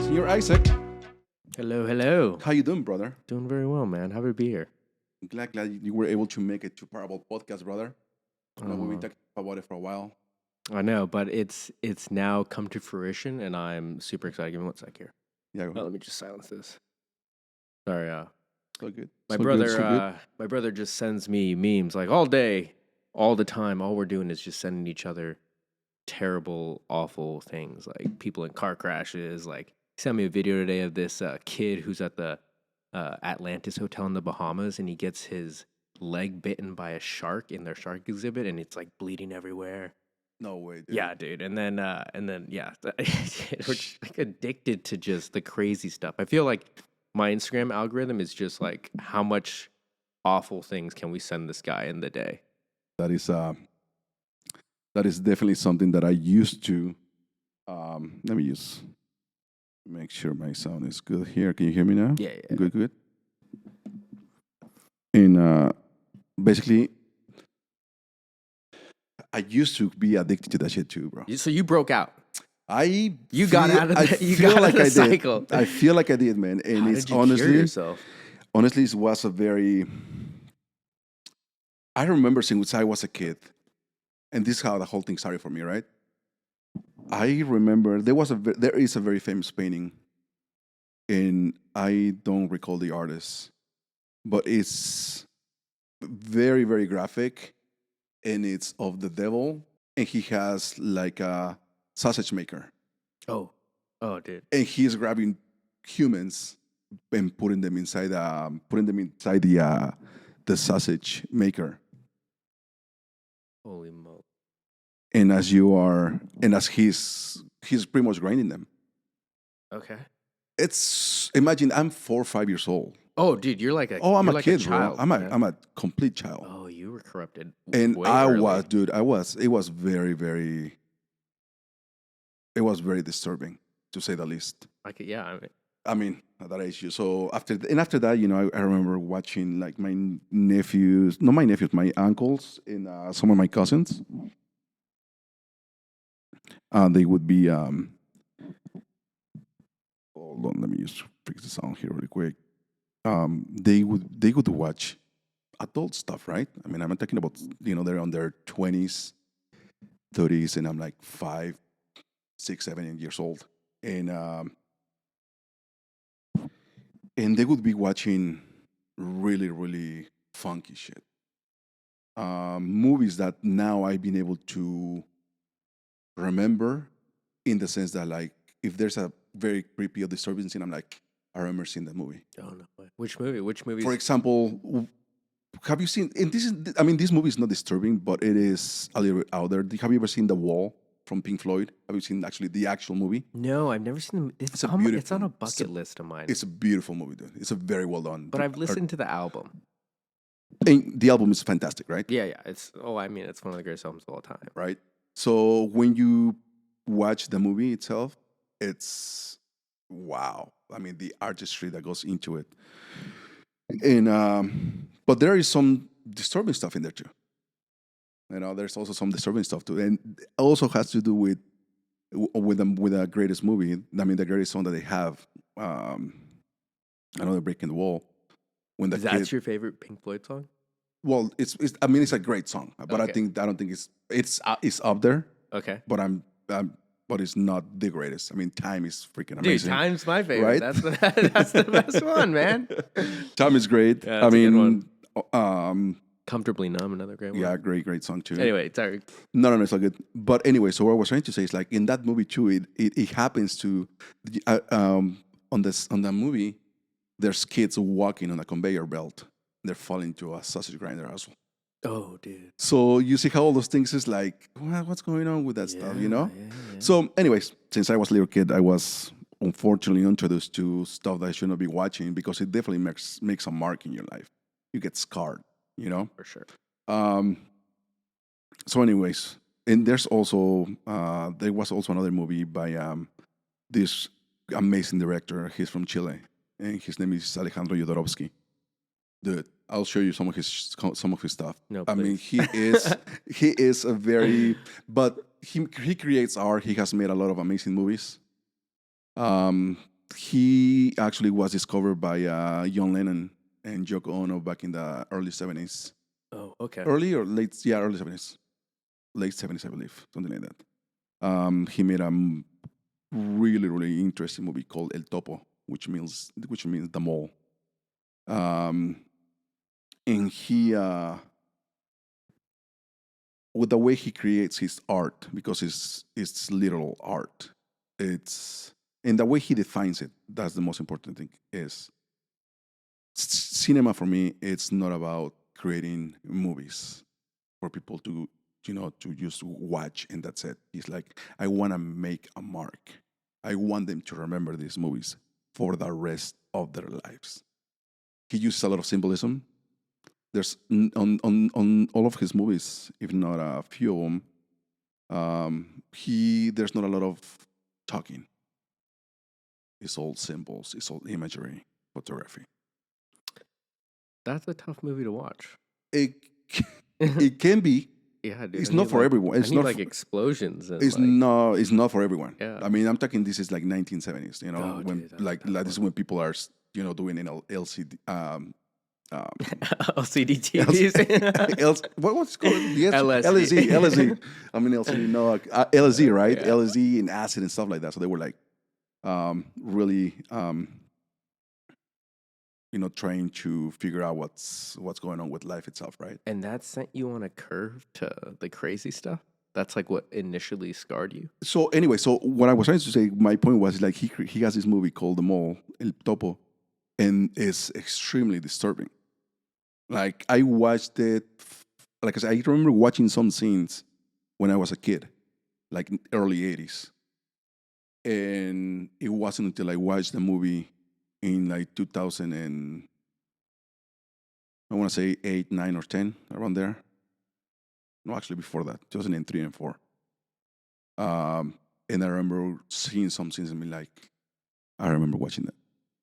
Senor Isaac, Hello, hello. how you doing, brother? Doing very well, man. Happy to be here. Glad you were able to make it to Parable Podcast, brother. I know we've been Uh, talking about it for a while. I know, but it's now come to fruition, and I'm super excited. Give me one sec here. Yeah, Oh, let me just silence this. Sorry, so good. my So brother, good, so good. my brother just sends me memes like all day, all the time. All we're doing is just sending each other terrible, awful things, like people in car crashes. Like he sent me a video today of this kid who's at the Atlantis Hotel in the Bahamas, and he gets his leg bitten by a shark in their shark exhibit, and it's like bleeding everywhere. No way, dude. Yeah, dude. And then yeah, we're just like addicted to just the crazy stuff. I feel like my Instagram algorithm is just like how much awful things can we send this guy in the day? That is definitely something that I used to. Let me just make sure my sound is good here. Can you hear me now? Yeah, yeah. Good, good. And basically, I used to be addicted to that shit too, bro. So you broke out. You got feel- out of I the, you feel got like out of I the did. cycle. I feel like I did, man. And How it's did you cure yourself? honestly, it was a very. I remember since I was a kid, and this is how the whole thing started for me, right? I remember there is a very famous painting, and I don't recall the artist, but it's very very graphic, and it's of the devil, and he has like a sausage maker, Oh, dude. and he's grabbing humans and putting them inside the sausage maker. Holy moly. And as he's pretty much grinding them. Okay. It's imagine I'm 4 or 5 years old. Oh, dude, you're like a Oh, I'm you're a like kid, child. bro. Man. I'm a complete child. Oh, you were corrupted. And way I early. was, dude. It was very very. It was very disturbing, to say the least. Yeah. I mean, at that age. So after that, I remember watching like my nephews, not my nephews, my uncles and some of my cousins. They would be. Hold on, let me just fix the sound here really quick. They would watch adult stuff, right? I mean, I'm talking about they're on their 20s, 30s, and I'm like 5, 6, 7 8 years old, and they would be watching really really funky shit, movies that now I've been able to remember, in the sense that like if there's a very creepy or disturbing scene, I'm like, I remember seeing that movie. Oh no way. Which movie? Which movie? For example, have you seen? And I mean, this movie is not disturbing, but it is a little bit out there. Have you ever seen The Wall from Pink Floyd? Have you seen actually the actual movie? No, I've never seen them. It's a on, it's on beautiful- a it's bucket list of mine. It's a beautiful movie, dude. It's a very well done. But I've listened to the album. And the album is fantastic, right? Yeah, yeah. It's I mean, it's one of the greatest albums of all time. Right. So when you watch the movie itself, it's wow. I mean, the artistry that goes into it, and but there is some disturbing stuff in there too. There's also some disturbing stuff too, and it also has to do with the greatest movie. I mean, the greatest song that they have. Another Break in the Wall. When the That's kid, your favorite Pink Floyd song? well, it's I mean, it's a great song, but Okay. I don't think it's up there. Okay. But but it's not the greatest. I mean, Time is freaking Dude, amazing. Time's my favorite. Right? That's the best one, man. Time is great. Yeah, I that's a good mean, Comfortably Numb, another great one. yeah, great song too. Anyway, sorry. No, it's all good. But anyway, so what I was trying to say is like in that movie too, it happens to, on that movie, there's kids walking on a conveyor belt. They're falling to a sausage grinder as well. Oh, dude. So you see how all those things is like, what's going on with that stuff, Yeah. So, anyways, since I was a little kid, I was unfortunately introduced to stuff that I should not be watching, because it definitely makes a mark in your life. You get scarred, For sure. So, anyways, and there was also another movie by this amazing director. He's from Chile, and his name is Alejandro Jodorowsky. Dude, I'll show you some of his stuff. No, I mean, please. he is a very, but he creates art. He has made a lot of amazing movies. Um, he actually was discovered by John Lennon and Yoko Ono back in the early 70s. Oh, okay. Early or late? Yeah, early 70s. Late 70s, I believe. Something like that. He made a really, really interesting movie called El Topo, which means the mole. Um, and he, with the way he creates his art, because it's literal art, it's and the way he defines it. That's the most important thing. Is cinema for me? It's not about creating movies for people to just watch and that's it. It's like I want to make a mark. I want them to remember these movies for the rest of their lives. He uses a lot of symbolism. There's on all of his movies, if not a few of them, he there's not a lot of talking. It's all symbols. It's all imagery, photography. That's a tough movie to watch. It it can be. Yeah, dude. It's I not need, for like, everyone. I It's need not. like explosions and It's like, not. It's not for everyone. Yeah. I mean, I'm talking. This is like 1970s. You know, Oh, when dude, that this is when people are doing an LCD. LCD TVs. What was it called? Yes, LSD. LSD. I mean LCD. No, LSD, right? Yeah. LSD and acid and stuff like that. So they were like really trying to figure out what's going on with life itself, right? And that sent you on a curve to the crazy stuff. That's like what initially scarred you. So anyway, so what I was trying to say, my point was like he has this movie called The Mole, El Topo, and it's extremely disturbing. Like I watched it, like I said, I remember watching some scenes when I was a kid, like in early 80s. And it wasn't until I watched the movie in like 2000 and I want to say 8, 9, or 10, around there. No, actually before that, 2003 and 4. And I remember seeing some scenes and be like, I remember watching that.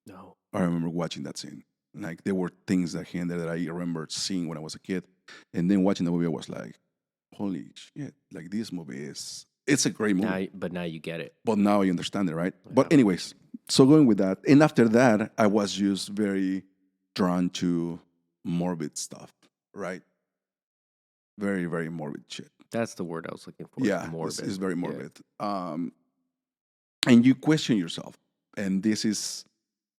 No. I remember watching that scene. Like there were things that here and there that I remember seeing when I was a kid. And then watching the movie, I was like, holy shit, like this movie it's a great movie. Now you get it. But now I understand it, right? Yeah. But anyways, so going with that. And after that, I was just very drawn to morbid stuff, right? Very, very morbid shit. That's the word I was looking for. Yeah, Morbid. it's very Yeah. morbid. And you question yourself. And this is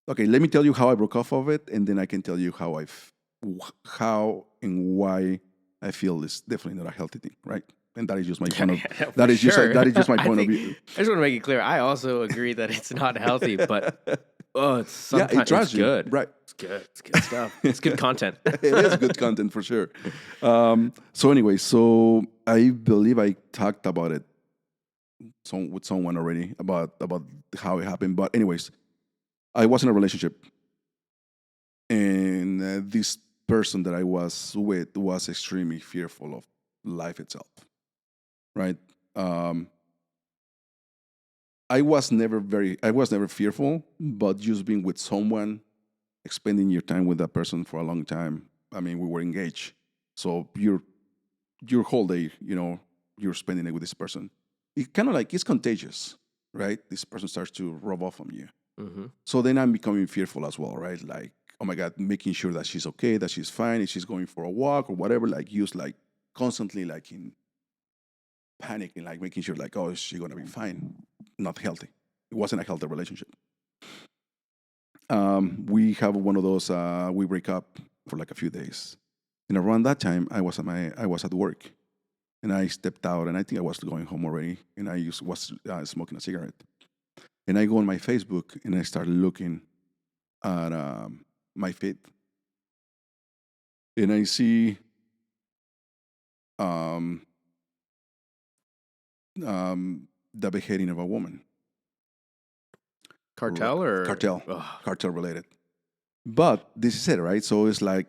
okay. Let me tell you how I broke off of it, and then I can tell you how and why I feel it's definitely not a healthy thing, right? And that is just my point of that is just my point of view. I just want to make it clear. I also agree that it's not healthy, but it's sometimes it drives it's you, good. right? It's good. It's good stuff. It's good content. It is good content for sure. So anyway, so I believe I talked about it with someone already about how it happened. But anyways, I was in a relationship, and this person that I was with was extremely fearful of life itself. Right? I was never fearful, but just being with someone, spending your time with that person for a long time. I mean, we were engaged, so your whole day, you're spending it with this person. It kind of like it's contagious, right? This person starts to rub off on you. Mm-hmm. So then I'm becoming fearful as well, right? Like, oh my God, making sure that she's okay, that she's fine, if she's going for a walk or whatever, like use like constantly like in panicking, like making sure like, oh, is she gonna be fine? Not healthy. It wasn't a healthy relationship. We have one of those, we break up for like a few days. And around that time I was at work and I stepped out and I think I was going home already and I was smoking a cigarette. And I go on my Facebook and I start looking at my feed. And I see the beheading of a woman. Cartel or Cartel related. But this is it, right? So it's like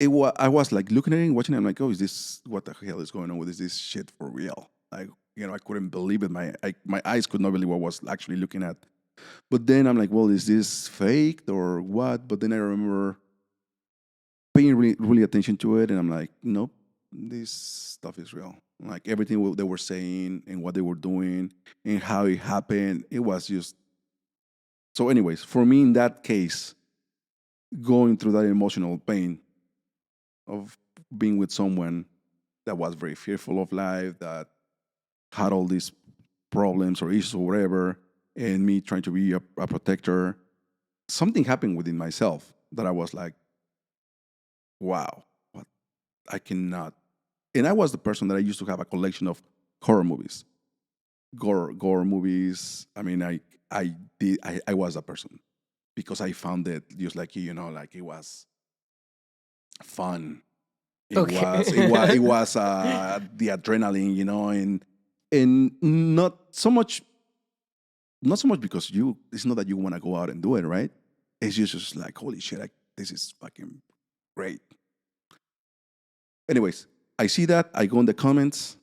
I was like looking at it and watching it. I'm like, oh, is this what the hell is going on with this shit for real? Like, I couldn't believe it. My eyes could not believe what I was actually looking at. But then I'm like, well, is this faked or what? But then I remember paying really, really attention to it, and I'm like, nope, this stuff is real. Like everything they were saying and what they were doing and how it happened, it was just so. Anyways, for me in that case, going through that emotional pain of being with someone that was very fearful of life, that had all these problems or issues or whatever, and me trying to be a protector, something happened within myself that I was like, wow, what I cannot. And I was the person that I used to have a collection of horror movies, gore movies. I mean, I was a person because I found it just like like it was fun. It was the adrenaline, and not so much because it's not that you want to go out and do it, right? It's just like holy shit, like this is fucking great. Anyways, I see that, I go in the comments,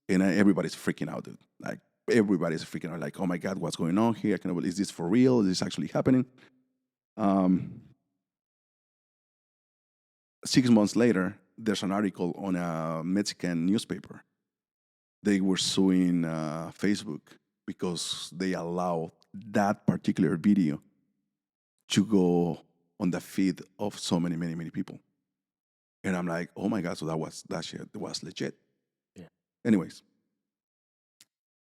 and everybody's freaking out, dude. Like everybody's freaking out, like, oh my god, what's going on here? I cannot believe, is this for real? Is this actually happening? Um, 6 months later, there's an article on a Mexican newspaper. They were suing Facebook because they allowed that particular video to go on the feed of so many, many, many people. And I'm like, oh my god, so that shit was legit. Yeah. Anyways,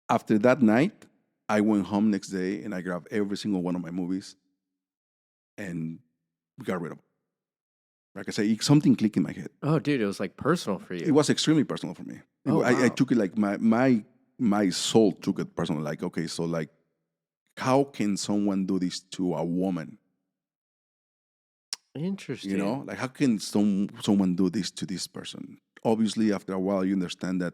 after that night, I went home next day and I grabbed every single one of my movies and got rid of them. Like I say, something clicked in my head. Oh, dude, it was like personal for It you. was extremely personal for me. Oh, I wow. took it like my soul took it personal. Like, okay, so like, how can someone do this to a woman? Interesting. Like how can someone do this to this person? Obviously, after a while, you understand that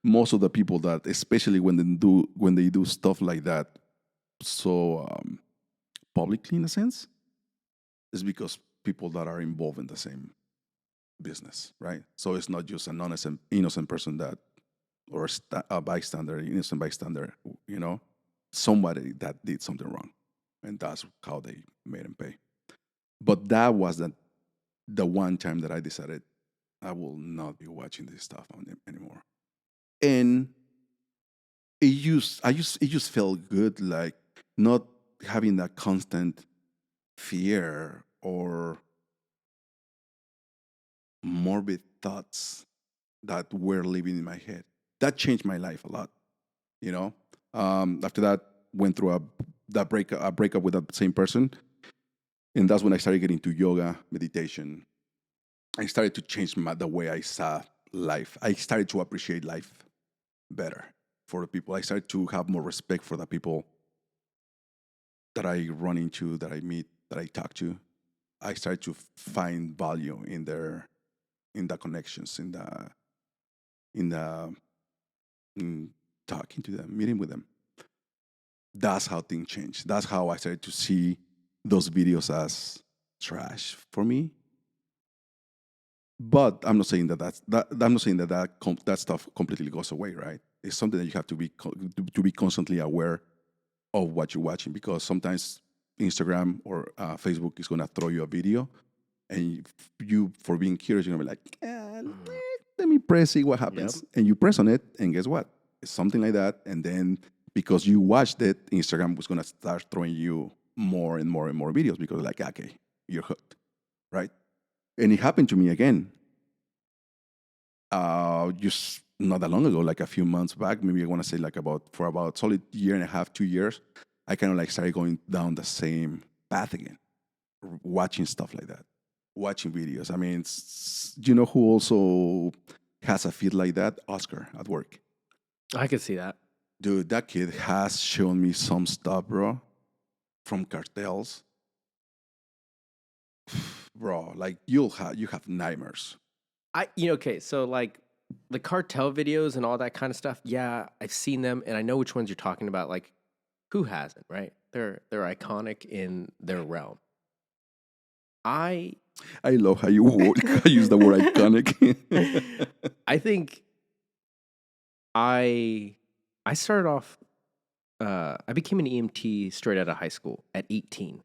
most of the people that, especially when they do stuff like that, so publicly in a sense, is because people that are involved in the same business, right? So it's not just an innocent person that, or a bystander, innocent bystander, you know, somebody that did something wrong, and that's how they made him pay. But that was the one time that I decided I will not be watching this stuff on them anymore. And it just felt good, like not having that constant fear or morbid thoughts that were living in my head. That changed my life a lot. You know, after that, went through a breakup with that same person, and that's when I started getting into yoga, meditation. I started to change the way I saw life. I started to appreciate life better for the people. I started to have more respect for the people that I run into, that I meet, that I talk to. I started to find value in the connections, in the in talking to them, meeting with them. That's how things changed. That's how I started to see those videos as trash for me. But I'm not saying I'm not saying that stuff completely goes away, right? It's something that you have to be constantly aware of what you're watching, because sometimes Instagram or Facebook is gonna throw you a video, and you, for being curious, you're gonna be like, Mhm. let me press, see what Yep. happens, and you press on it, and guess what? It's something like that, and then because you watched it, Instagram was gonna start throwing you more and more and more videos because like, okay, you're hooked, right? And it happened to me again. Just not that long ago, like a few months back, maybe I want to say like for about solid year and a half, 2 years, I kind of like started going down the same path again, watching stuff like that, watching videos. I mean, do you know who also has a feed like that? Oscar at work. I could see that. Dude, that kid has shown me some stuff, bro, from cartels, bro. Like you have nightmares. Okay, so like the cartel videos and all that kind of stuff. Yeah, I've seen them and I know which ones you're talking about. Like, who hasn't, right? They're iconic in their realm. I I love how you use the word iconic. I think I I started off I became an EMT straight out of high school at 18.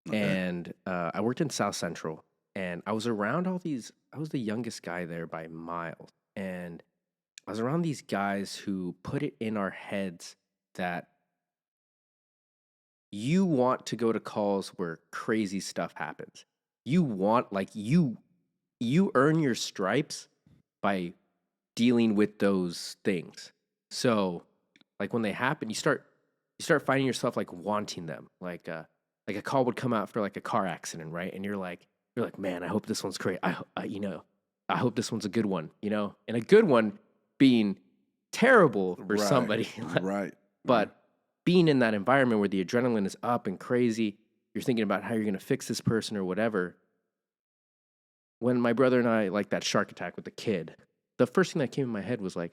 Okay. And I worked in South Central and I was around all these I was the youngest guy there by miles. and I was around these guys who put it in our heads that you want to go to calls where crazy stuff happens. You want like you earn your stripes by dealing with those things. So, like when they happen, you start finding yourself like wanting them. Like a call would come out for like a car accident, right? And you're like, man, I hope this one's great. I hope this one's a good one, and a good one being terrible for Right. somebody. Right. Right. But being in that environment where the adrenaline is up and crazy, you're thinking about how you're going to fix this person or whatever. When my brother and I, like that shark attack with the kid, the first thing that came in my head was like,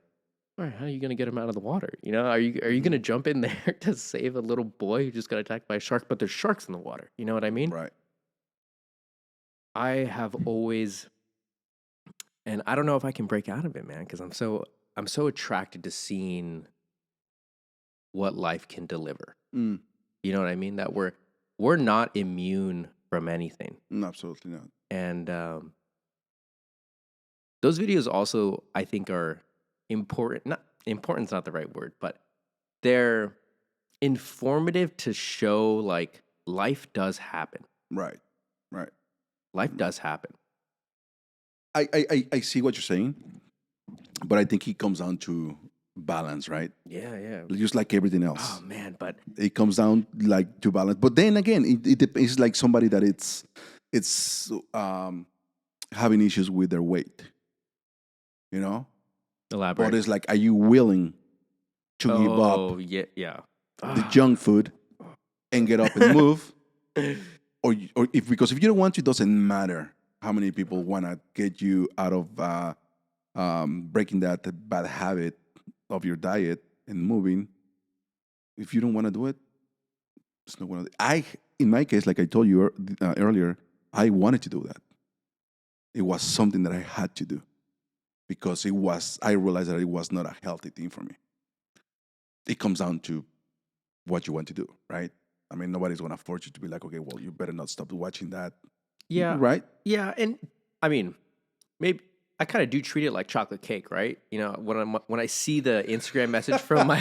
all right, how are you going to get him out of the water? Are you going to jump in there to save a little boy who just got attacked by a shark? But there's sharks in the water. You know what I mean? Right. I have always, and I don't know if I can break out of it, man, because I'm so attracted to seeing what life can deliver. Mm. You know what I mean? That we're not immune from anything, Absolutely not. and those videos also I think are important. Not important's not the right word, but they're informative to show like life does happen. Right. Right. Life does happen. I see what you're saying, but I think it comes down to balance, right? Yeah, yeah. Just like everything else. Oh man, but It comes down like to balance. But then again, it's like somebody that it's having issues with their weight, you know. elaborate. But it's like, are you willing to give up Oh yeah. the junk food and get up and move, or because if you don't want to, it doesn't matter how many people want to get you out of breaking that bad habit of your diet and moving. If you don't want to do it, it's not going to. In my case, like I told you earlier, I wanted to do that. It was something that I had to do because I realized that it was not a healthy thing for me. It comes down to what you want to do, right? I mean, nobody's going to force you to be like, okay, well, you better not stop watching that, Yeah. right? Yeah, and I mean, maybe I kind of do treat it like chocolate cake, right? When I see the Instagram message from my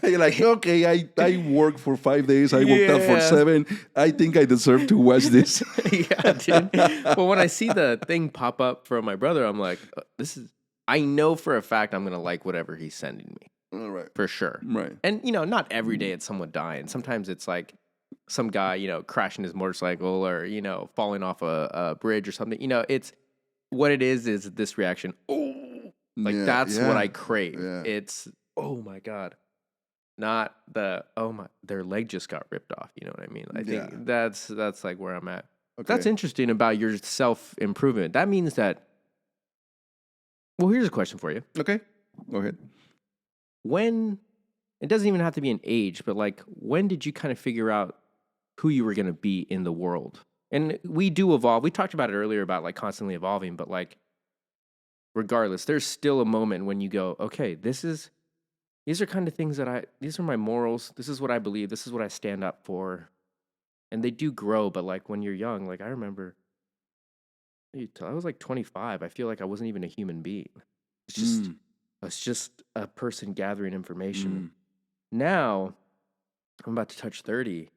You're like, okay, I worked for 5 days. I worked out for Yeah. 7. I think I deserve to watch this. Yeah, dude. Well, when I see the thing pop up from my brother, I'm like, I know for a fact I'm gonna like whatever he's sending me All right. for sure. Right. And not every day it's someone dying. Sometimes it's like some guy, crashing his motorcycle or falling off a bridge or something. It's what it is this reaction. Oh, like Yeah, that's what I yeah, crave. yeah. It's oh my god, not the oh my their leg just got ripped off. You know what I mean? I think Yeah. that's like where I'm at. That's Okay. interesting about your self improvement. That means that. Well, here's a question for you. Okay. Go ahead. When it doesn't even have to be an age, but like when did you kind of figure out who you were going to be in the world? And we do evolve. We talked about it earlier about like constantly evolving, but like regardless, there's still a moment when you go, okay, these are kind of things these are my morals. This is what I believe. This is what I stand up for. And they do grow, but like when you're young, like I remember I was like 25. I feel like I wasn't even a human being. It's just Mm, I was just a person gathering information. mm, Now I'm about to touch 30,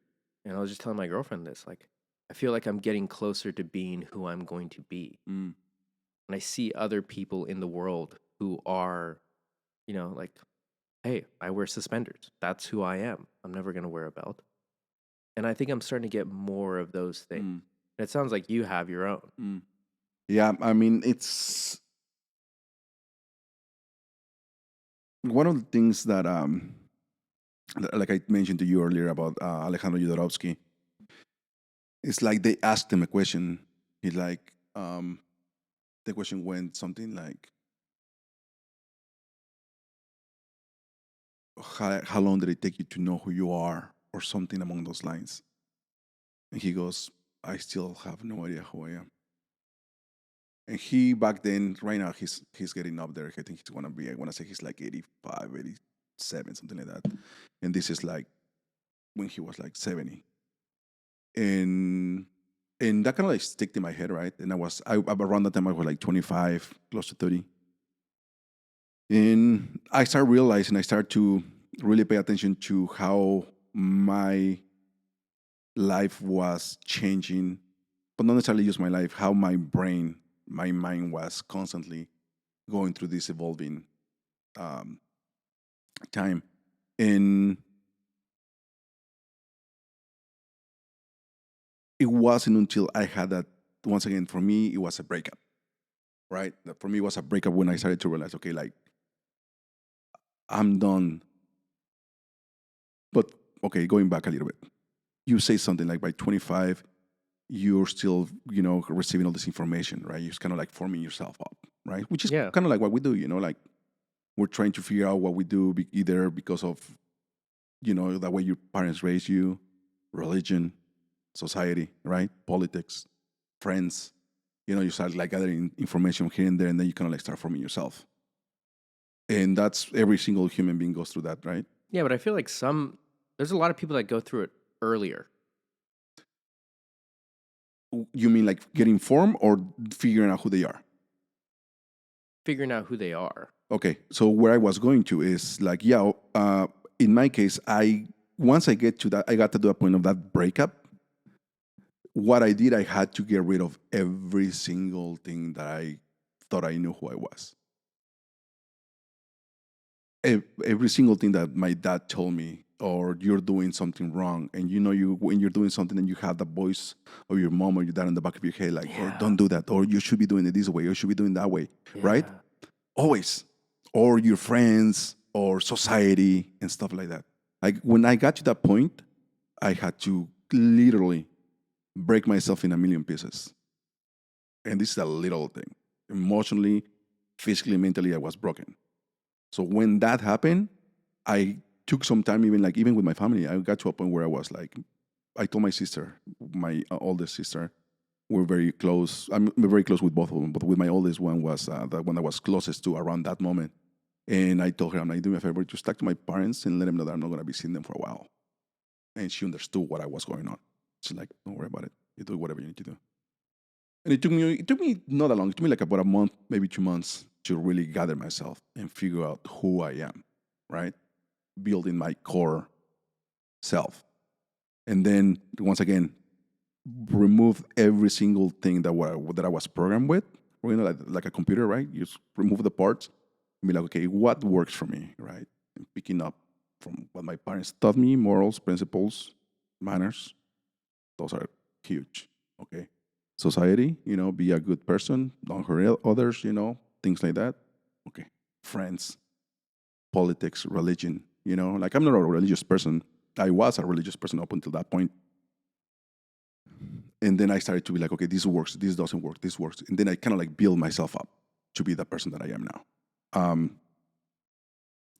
and I was just telling my girlfriend this. Like, I feel like I'm getting closer to being who I'm going to be. mm. And I see other people in the world who are, like, hey, I wear suspenders. That's who I am. I'm never going to wear a belt. And I think I'm starting to get more of those things. Mm. And it sounds like you have your own. Mm. Yeah, I mean, it's one of the things that, like I mentioned to you earlier about Alejandro Jodorowsky. It's like they asked him a question. He's like, the question went something like, how long did it take you to know who you are, or something along those lines? And he goes, I still have no idea who I am. And he back then, right now, he's getting up there. I think he's gonna be. I want to say he's like 85, 87, something like that. And this is like when he was like 70. And And that kind of like sticked in my head, right? And around that time I was like 25, close to 30. And I started realizing, I started to really pay attention to how my life was changing, but not necessarily just my life, how my mind was constantly going through this evolving um, time. And it wasn't until I had that, once again, for me, it was a breakup, right? For me, it was a breakup when I started to realize, okay, like, I'm done. But, okay, going back a little bit, you say something like by 25, you're still, receiving all this information, right? You're kind of like forming yourself up, right? Which is Yeah. kind of like what we do, like we're trying to figure out what we do, either because of, the way your parents raised you, religion, society, right? Politics, friends. You start like gathering information here and there, and then you kind of like start forming yourself. And that's every single human being goes through that, right? Yeah, but I feel like there's a lot of people that go through it earlier. You mean like getting formed or figuring out who they are? Figuring out who they are. Okay, so where I was going to is like, yeah, in my case, once I get to that, I got to the point of that breakup. What I did, I had to get rid of every single thing that I thought I knew who I was. Every single thing that my dad told me, or you're doing something wrong, and when you're doing something and you have the voice of your mom or your dad in the back of your head, like, or don't do that, or you should be doing it this way, or you should be doing that way, right? Yeah. Always. Or your friends or society and stuff like that. Like when I got to that point, I had to literally break myself in a million pieces. And this is a little thing. Emotionally, physically, mentally, I was broken. So when that happened, I took some time, even with my family. I got to a point where I was like, I told my sister, my oldest sister, we're very close. I'm very close with both of them, but with my oldest one was the one that was closest to around that moment. And I told her, I'm like, do me a favor, just talk to my parents and let them know that I'm not going to be seeing them for a while. And she understood what I was going on. She's like, don't worry about it. You do whatever you need to do. And it took me not that long. It took me like about a month, maybe 2 months to really gather myself and figure out who I am, right? Building my core self. And then once again, remove every single thing that I was programmed with. Like a computer, right? You just remove the parts and be like, okay, what works for me, right? And picking up from what my parents taught me, morals, principles, manners. Those are huge. Okay. Society, be a good person, don't hurt others, things like that. Okay. Friends, politics, religion, like I'm not a religious person. I was a religious person up until that point. And then I started to be like, okay, this works, this doesn't work, this works. And then I kind of like build myself up to be the person that I am now.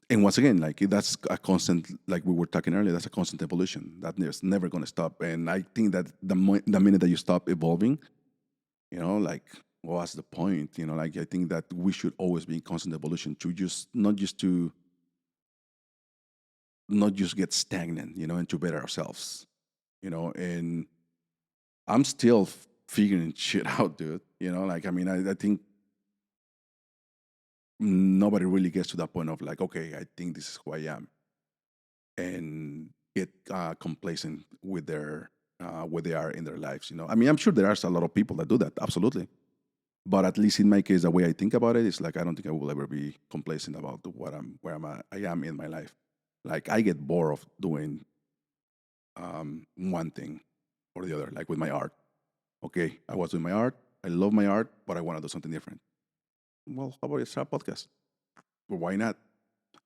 And once again, like that's a constant, like we were talking earlier, that's a constant evolution that is never going to stop. And I think that the minute that you stop evolving, like what's the point? Like I think that we should always be in constant evolution to just not just get stagnant, and to better ourselves, and I'm still figuring shit out, dude. Like, I mean, I think nobody really gets to that point of like, okay, I think this is who I am, and get complacent with where they are in their lives. I mean, I'm sure there are a lot of people that do that, absolutely. But at least in my case, the way I think about it is like I don't think I will ever be complacent about I am in my life. Like I get bored of doing one thing or the other, like with my art. Okay, I was doing my art. I love my art, but I want to do something different. Well, how about you start a podcast? Well, why not?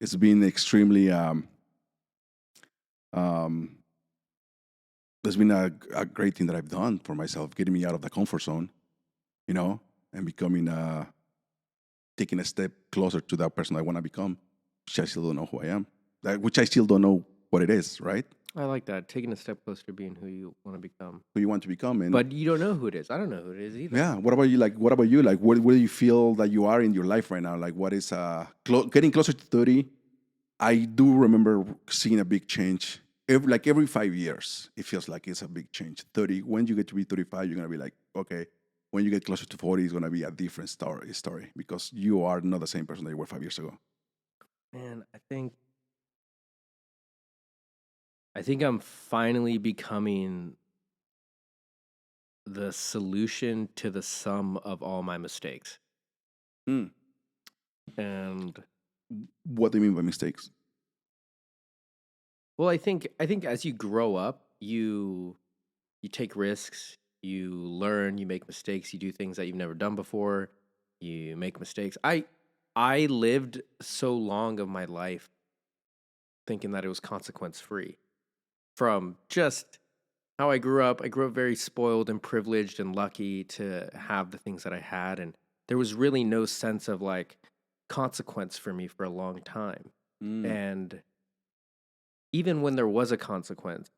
It's been extremely um, it's been a great thing that I've done for myself, getting me out of the comfort zone, and becoming taking a step closer to that person I want to become, which I still don't know who I am, which I still don't know what it is, right? I like that. Taking a step closer to being who you want to become. Who you want to become, and But you don't know who it is. I don't know who it is either. yeah. What about you? Like, what about you? Like, where do you feel that you are in your life right now? Like, what is getting closer to 30? I do remember seeing a big change every 5 years, it feels like it's a big change. 30, when you get to be 35, you're gonna be like, okay. When you get closer to 40, it's gonna be a different story because you are not the same person that you were 5 years ago. And I think I'm finally becoming the solution to the sum of all my mistakes. Mm. And What do you mean by mistakes? well, I think as you grow up, you take risks, you learn, you make mistakes, you do things that you've never done before, you make mistakes. I lived so long of my life thinking that it was consequence free. From just how I grew up very spoiled and privileged and lucky to have the things that I had. And there was really no sense of like consequence for me for a long time. Mm. And even when there was a consequence,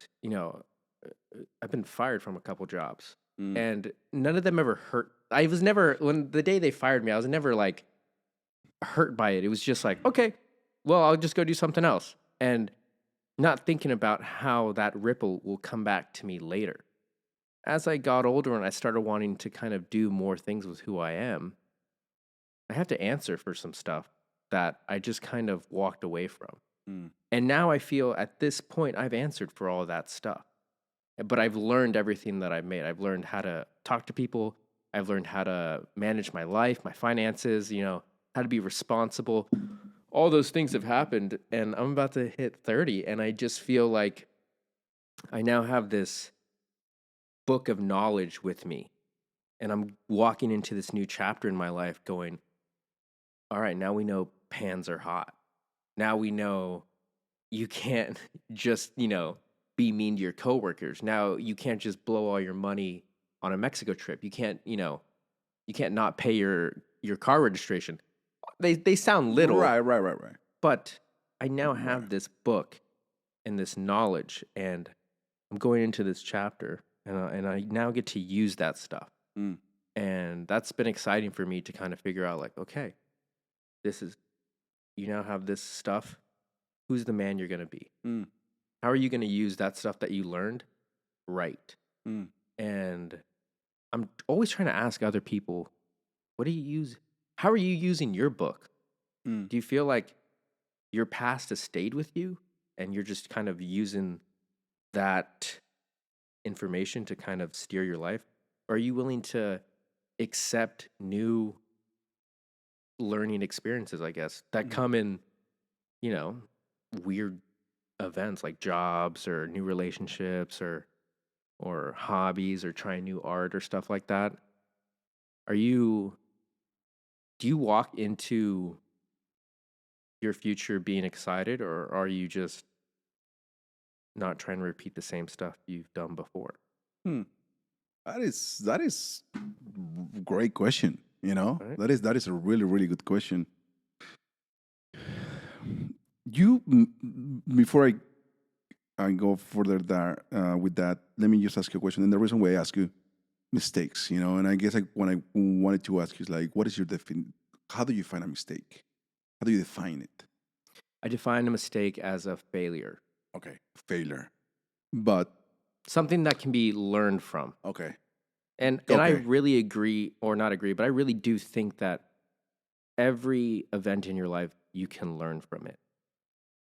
I've been fired from a couple jobs Mm. and none of them ever hurt. I was never, when the day they fired me, I was never like hurt by it. It was just like, okay, well, I'll just go do something else. And not thinking about how that ripple will come back to me later. As I got older and I started wanting to kind of do more things with who I am, I have to answer for some stuff that I just kind of walked away from. Mm. And now I feel at this point I've answered for all of that stuff. But I've learned everything that I've made. I've learned how to talk to people. I've learned how to manage my life, my finances, how to be responsible. All those things have happened and I'm about to hit 30 and I just feel like I now have this book of knowledge with me and I'm walking into this new chapter in my life going, all right, now we know pans are hot. Now we know you can't just, be mean to your coworkers. Now you can't just blow all your money on a Mexico trip. You can't not pay your car registration. They sound little, Right. but I now Right. have this book and this knowledge, and I'm going into this chapter, and I now get to use that stuff, Mm. and that's been exciting for me to kind of figure out, like, okay, you now have this stuff. Who's the man you're gonna be? Mm. How are you gonna use that stuff that you learned, right? Mm. And I'm always trying to ask other people, what do you use? How are you using your book? Mm. Do you feel like your past has stayed with you and you're just kind of using that information to kind of steer your life? Or are you willing to accept new learning experiences, I guess, that Mm. come in, you know, weird events like jobs or new relationships or hobbies or trying new art or stuff like that? Are you do you walk into your future being excited or are you just not trying to repeat the same stuff you've done before? Hmm. That is great question. Right? That is a really good question. Before I go further there with that, let me just ask you a question. And the reason why I ask you mistakes, and I guess when I wanted to ask you is like, what is your how do you find a mistake? How do you define it? I define a mistake as a failure, Okay, failure. But something that can be learned from. okay, And I okay. really agree or not agree, but I really do think that every event in your life you can learn from it.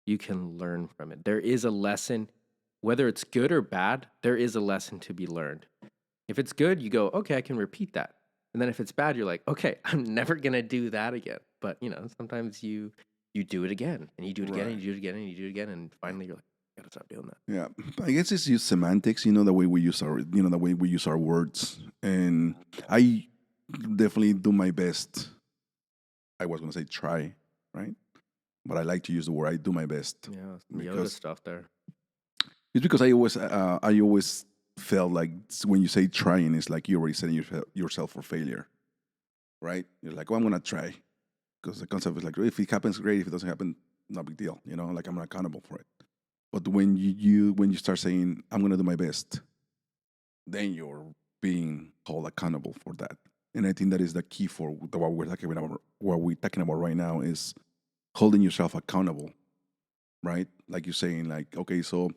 You can learn from it. There is a lesson, whether it's good or bad, there is a lesson to be learned. If it's good, you go, okay, I can repeat that. And then if it's bad, you're like, okay, I'm never gonna do that again. But sometimes you do it again and you do it again and Right. you do it again and you do it again, and finally you're like, I gotta stop doing that. Yeah, I guess it's just semantics. The way we use the way we use our words, and I definitely do my best. I was gonna say try, right? But I like to use the word I do my best Yeah, some Yoda because stuff there. it's because I always felt like when you say trying, it's like you're already setting yourself for failure, right? You're like, I'm gonna try because the concept is like, if it happens, great. If it doesn't happen, no big deal. Like I'm not accountable for it. But when you start saying I'm gonna do my best, then you're being held accountable for that. And I think that is the key for what we're talking about. What we're talking about right now is holding yourself accountable, right? Like you're saying, like, okay, so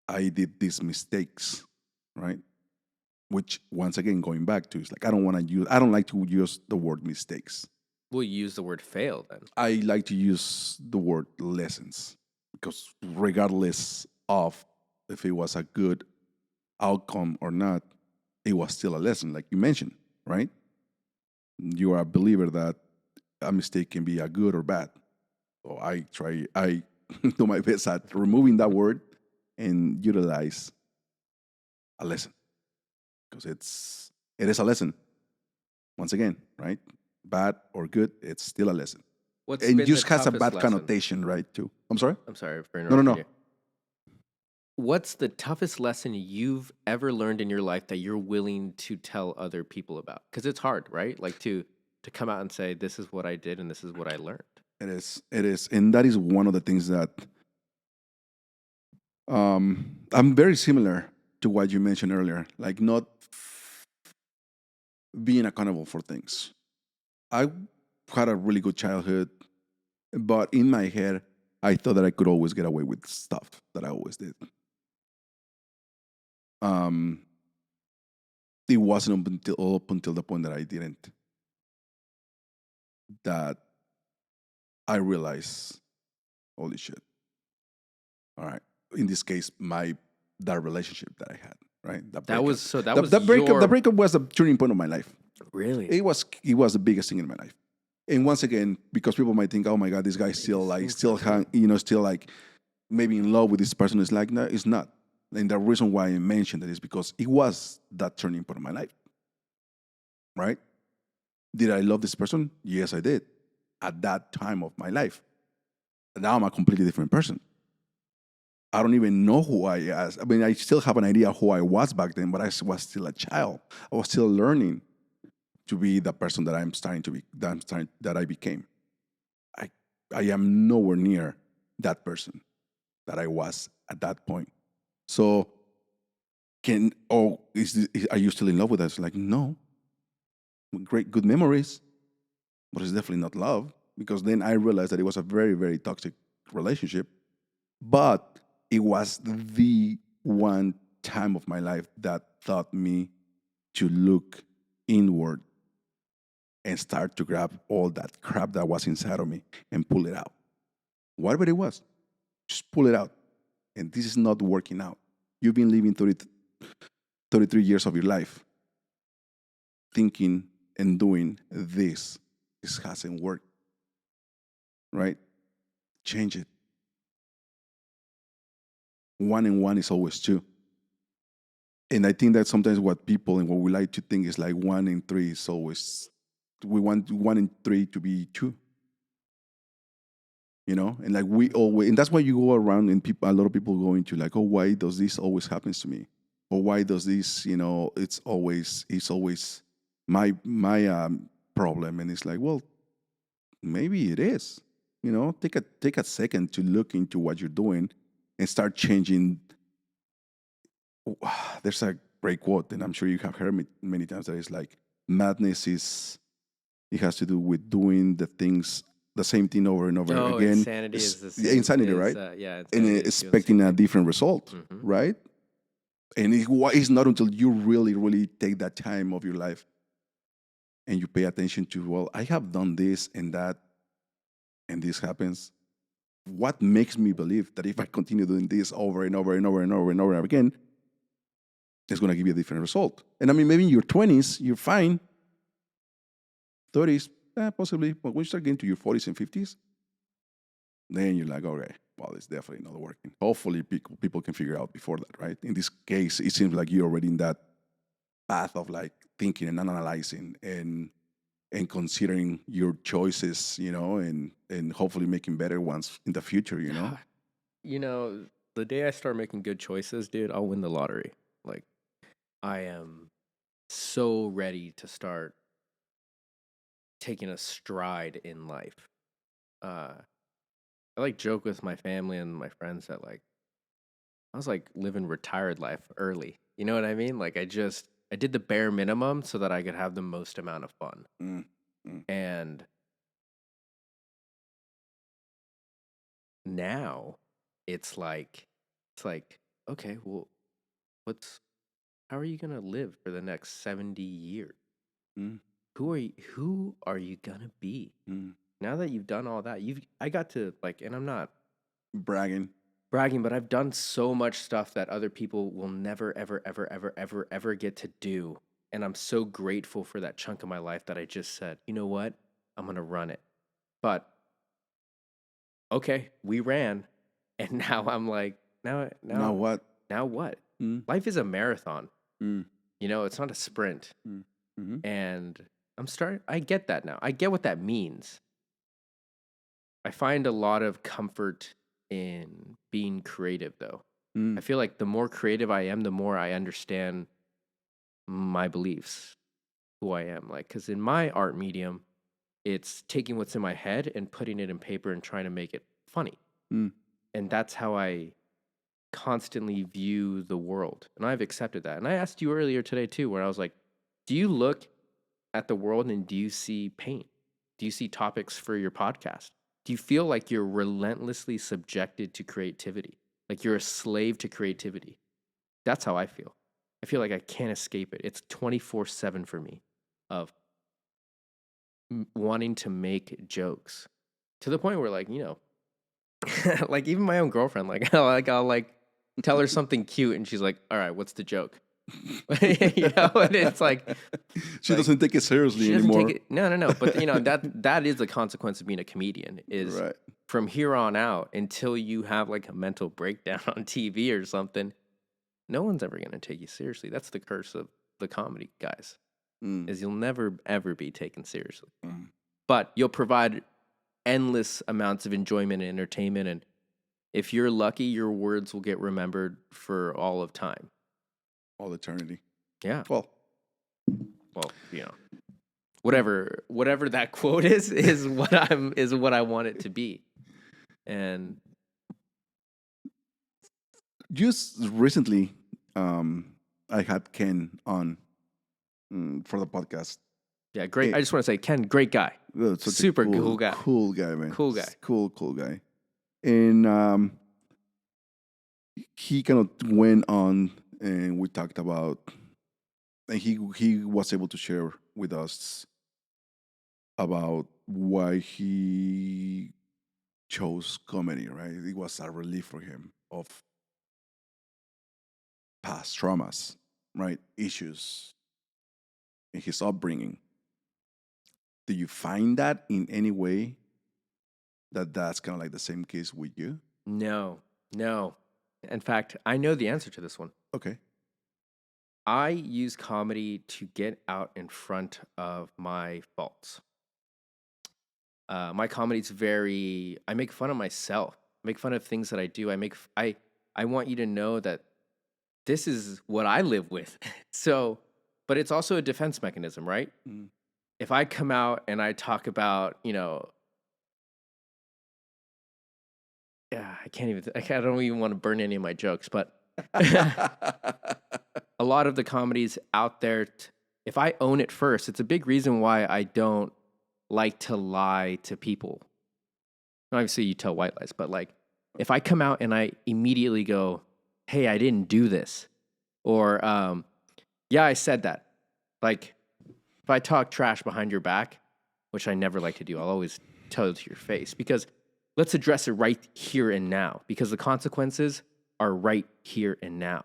I did these mistakes, right? Which once again, going back to, it's like I don't like to use the word mistakes. We'll use the word fail then. I like to use the word lessons, because regardless of if it was a good outcome or not, it was still a lesson, like you mentioned, right? You are a believer that a mistake can be a good or bad. So I do my best at removing that word and utilize a lesson, because it is a lesson. Once again, right? Bad or good, it's still a lesson. What's And been the just has a toughest bad lesson? connotation, right? Too. I'm sorry. I'm sorry for No, no, interrupting no. you. What's the toughest lesson you've ever learned in your life that you're willing to tell other people about? Because it's hard, right? Like to come out and say, "This is what I did and this is what I learned." It is. It is, and that is one of the things that I'm very similar to what you mentioned earlier. Like not being accountable for things. I had a really good childhood, but in my head, I thought that I could always get away with stuff that I always did. Um, it wasn't up until the point that I didn't, that I realized, holy shit. All right. In this case, that relationship that I had, right? That That breakup. was so. That The, was the breakup. The your breakup was the turning point of my life. really It was the biggest thing in my life. And once again, because people might think, oh my God, this guy's still biggest like thing still for you. still like maybe in love with this person. It's like, no, it's not. And the reason why I mentioned it is because it was that turning point of my life. Right? Did I love this person? Yes, I did. At that time of my life. Now I'm a completely different person. I don't even know who I was. I mean, I still have an idea who I was back then, but I was still a child. I was still learning to be the person that I'm starting to be, that I became. I, I am nowhere near that person that I was at that point. So, are you still in love with us? Like, no, great, good memories, but it's definitely not love, because then I realized that it was a very, very toxic relationship. But it was the one time of my life that taught me to look inward and start to grab all that crap that was inside of me and pull it out. Whatever it was, just pull it out. And this is not working out. You've been living 33 years of your life thinking and doing this. This hasn't worked, right? Change it. One and one is always two. And I think that sometimes what people and what we like to think is like 1 and 3 is always, we want 1 and 3 to be 2, and like we always, and that's why you go around and a lot of people go into like, oh, why does this always happens to me? Or why does this, it's always my problem. And it's like, well, maybe it is, take a second to look into what you're doing and start changing. There's a great quote, and I'm sure you have heard me many times, that is like, madness it has to do with doing the same thing over and over oh, again. insanity is the Yeah, same. insanity, right? Yeah, And insanity is doing the expecting same a thing. different result, Mhm. right? And it's not until you really, really take that time of your life and you pay attention to, well, I have done this and that, and this happens. What makes me believe that if I continue doing this over and over and over and over and over again, it's going to give you a different result? And I mean, maybe in your 20s, you're fine. 30s, possibly. But when you start getting to your 40s and 50s, then you're like, okay, well, it's definitely not working. Hopefully, people can figure out before that, right? In this case, it seems like you're already in that path of like thinking and analyzing and considering your choices, and hopefully making better ones in the future. You know, the day I start making good choices, dude, I'll win the lottery. Like, I am so ready to start taking a stride in life. Uh, I like joke with my family and my friends that like I was like living retired life early. You know what I mean? Like I did the bare minimum so that I could have the most amount of fun. Mm, mm, And now it's like okay, well, how are you going to live for the next 70 years? Mm, Who are you going to be? mm. Now that you've done all that, I got to like, and I'm not Bragging. bragging, but I've done so much stuff that other people will never, ever get to do. And I'm so grateful for that chunk of my life that I just said, you know what? I'm going to run it. But okay, we ran. And now I'm like, Now what? now what? Mm, Life is a marathon. mm, It's not a sprint. mm, mhm, And I get that now. I get what that means. I find a lot of comfort in being creative, though. I mm, feel like the more creative I am, the more I understand my beliefs, who I am. Like, because in my art medium, it's taking what's in my head and putting it in paper and trying to make it funny. mm. And that's how I constantly view the world. And I've accepted that. And I asked you earlier today, too, where I was like, do you look at the world and do you see paint? Do you see topics for your podcast? Do you feel like you're relentlessly subjected to creativity? Like you're a slave to creativity? That's how I feel. I feel like I can't escape it. It's 24/7 for me of wanting to make jokes to the point where like, like even my own girlfriend, like I'll like tell her something cute and she's like, all right, what's the joke? And it's like She doesn't take it seriously she doesn't anymore. take it. No. But that is the consequence of being a comedian. Is Right. from here on out until you have like a mental breakdown on TV or something, no one's ever gonna take you seriously. That's the curse of the comedy guys. Mm, Is you'll never ever be taken seriously. mm. But you'll provide endless amounts of enjoyment and entertainment, and if you're lucky, your words will get remembered for all of time. All eternity. Yeah. Well, Well, whatever that quote is what I want it to be. And just recently, I had Ken on for the podcast. yeah, great. Eh, I just want to say, Ken, great guy. Such a Super cool guy. Cool guy, man. Cool guy. Cool guy. And he kind of went on, and we talked about, and he was able to share with us about why he chose comedy. Right, it was a relief for him of past traumas, right, issues in his upbringing. Do you find that in any way that's kind of like the same case with you? No. In fact, I know the answer to this one. Okay. I use comedy to get out in front of my faults. My comedy's I make fun of myself. I make fun of things that I do. I want you to know that this is what I live with. So, but it's also a defense mechanism, right? Mm. If I come out and I talk about, yeah, I don't even want to burn any of my jokes, but a lot of the comedies out there, if I own it first, it's a big reason why I don't like to lie to people. Obviously, you tell white lies, but like if I come out and I immediately go, hey, I didn't do this, or yeah, I said that. Like if I talk trash behind your back, which I never like to do, I'll always tell it to your face because let's address it right here and now because the consequences are right here and now.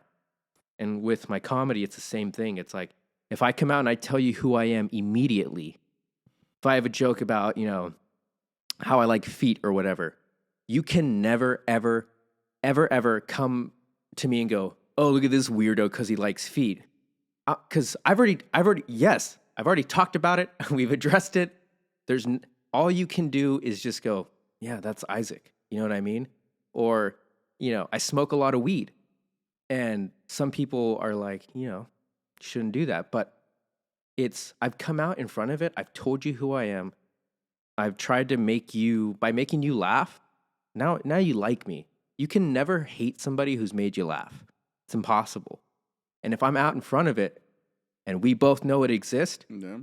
And with my comedy, it's the same thing. It's like if I come out and I tell you who I am immediately, if I have a joke about, how I like feet or whatever, you can never, ever come to me and go, oh, look at this weirdo because he likes feet. Because I've already talked about it. We've addressed it. All you can do is just go, yeah, that's Isaac. You know what I mean? Or, I smoke a lot of weed. And some people are like, you shouldn't do that. But I've come out in front of it. I've told you who I am. I've tried to by making you laugh. Now you like me. You can never hate somebody who's made you laugh. It's impossible. And if I'm out in front of it and we both know it exists, Yeah.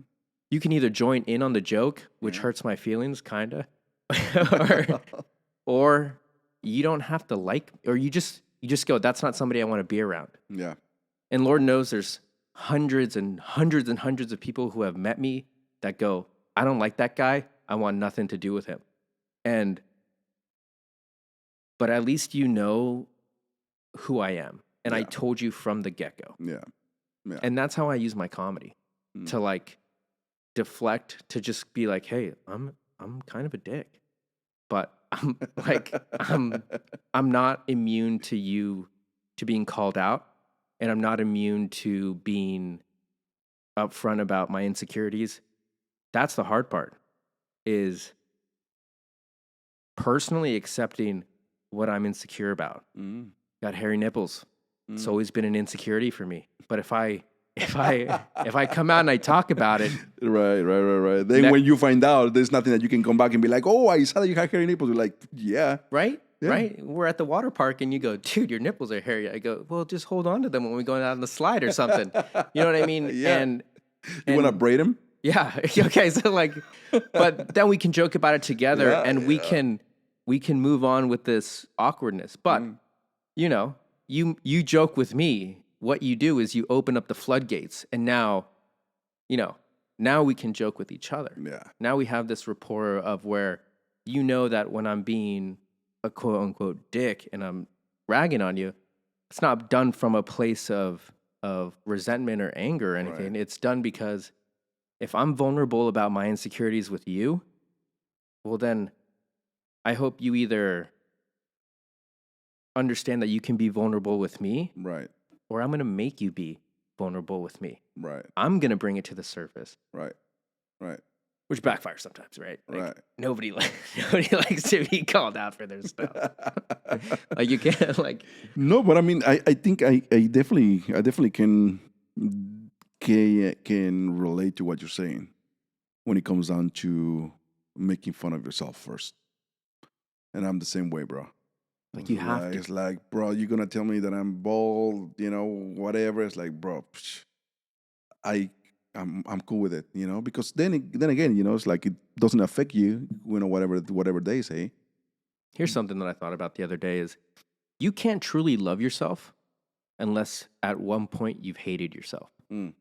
you can either join in on the joke, which hurts my feelings, kind of, or you don't have to like, or you just, you just go, that's not somebody I want to be around. Yeah. And Lord knows there's hundreds and hundreds and hundreds of people who have met me that go, I don't like that guy. I want nothing to do with him. But at least you know who I am. And I told you from the get-go. Yeah. Yeah. And that's how I use my comedy to like deflect, to just be like, hey, I'm kind of a dick. But I'm like, I'm not immune to being called out. And I'm not immune to being upfront about my insecurities. That's the hard part, is personally accepting what I'm insecure about. Got hairy nipples. It's always been an insecurity for me. But if I come out and I talk about it, right. Then when you find out, there's nothing that you can come back and be like, oh, I saw that you had hairy nipples. You're like, yeah. Right? We're at the water park and you go, dude, your nipples are hairy. I go, well, just hold on to them when we go down the slide or something. You know what I mean? Yeah. And you want to braid them? Yeah. Okay. So like, but then we can joke about it together and we can move on with this awkwardness. But you know, you joke with me. What you do is you open up the floodgates, and now, you know, now we can joke with each other. Yeah. Now we have this rapport of where you know that when I'm being a quote unquote dick and I'm ragging on you, it's not done from a place of resentment or anger or anything. Right. It's done because if I'm vulnerable about my insecurities with you, well then I hope you either understand that you can be vulnerable with me. Right. Or I'm going to make you be vulnerable with me. Right. I'm going to bring it to the surface. Right. Which backfires sometimes, right? Like, right. Nobody likes to be called out for their stuff. Like you can't like. No, but I mean, I think I definitely can relate to what you're saying when it comes down to making fun of yourself first. And I'm the same way, bro. Like you have to. It's like, bro, you're gonna tell me that I'm bald, you know, whatever. It's like, bro, I'm cool with it, you know, because then again, you know, it's like it doesn't affect you, you know, whatever they say. Here's something that I thought about the other day: is you can't truly love yourself unless at one point you've hated yourself. And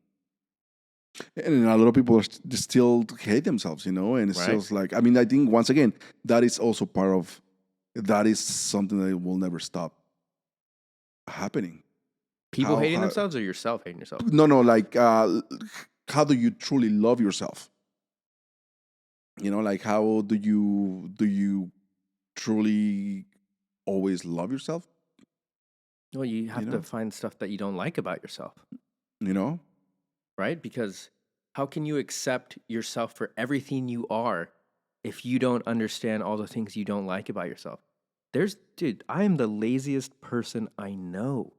a lot of people still hate themselves, you know, and it's just like, I mean, I think once again that is also part of. That is something that will never stop happening. People hating themselves or yourself hating yourself? No, like, how do you truly love yourself? You know, like, how do you truly always love yourself? Well, you have to find stuff that you don't like about yourself. You know? Right? Because how can you accept yourself for everything you are if you don't understand all the things you don't like about yourself? Dude, I am the laziest person I know.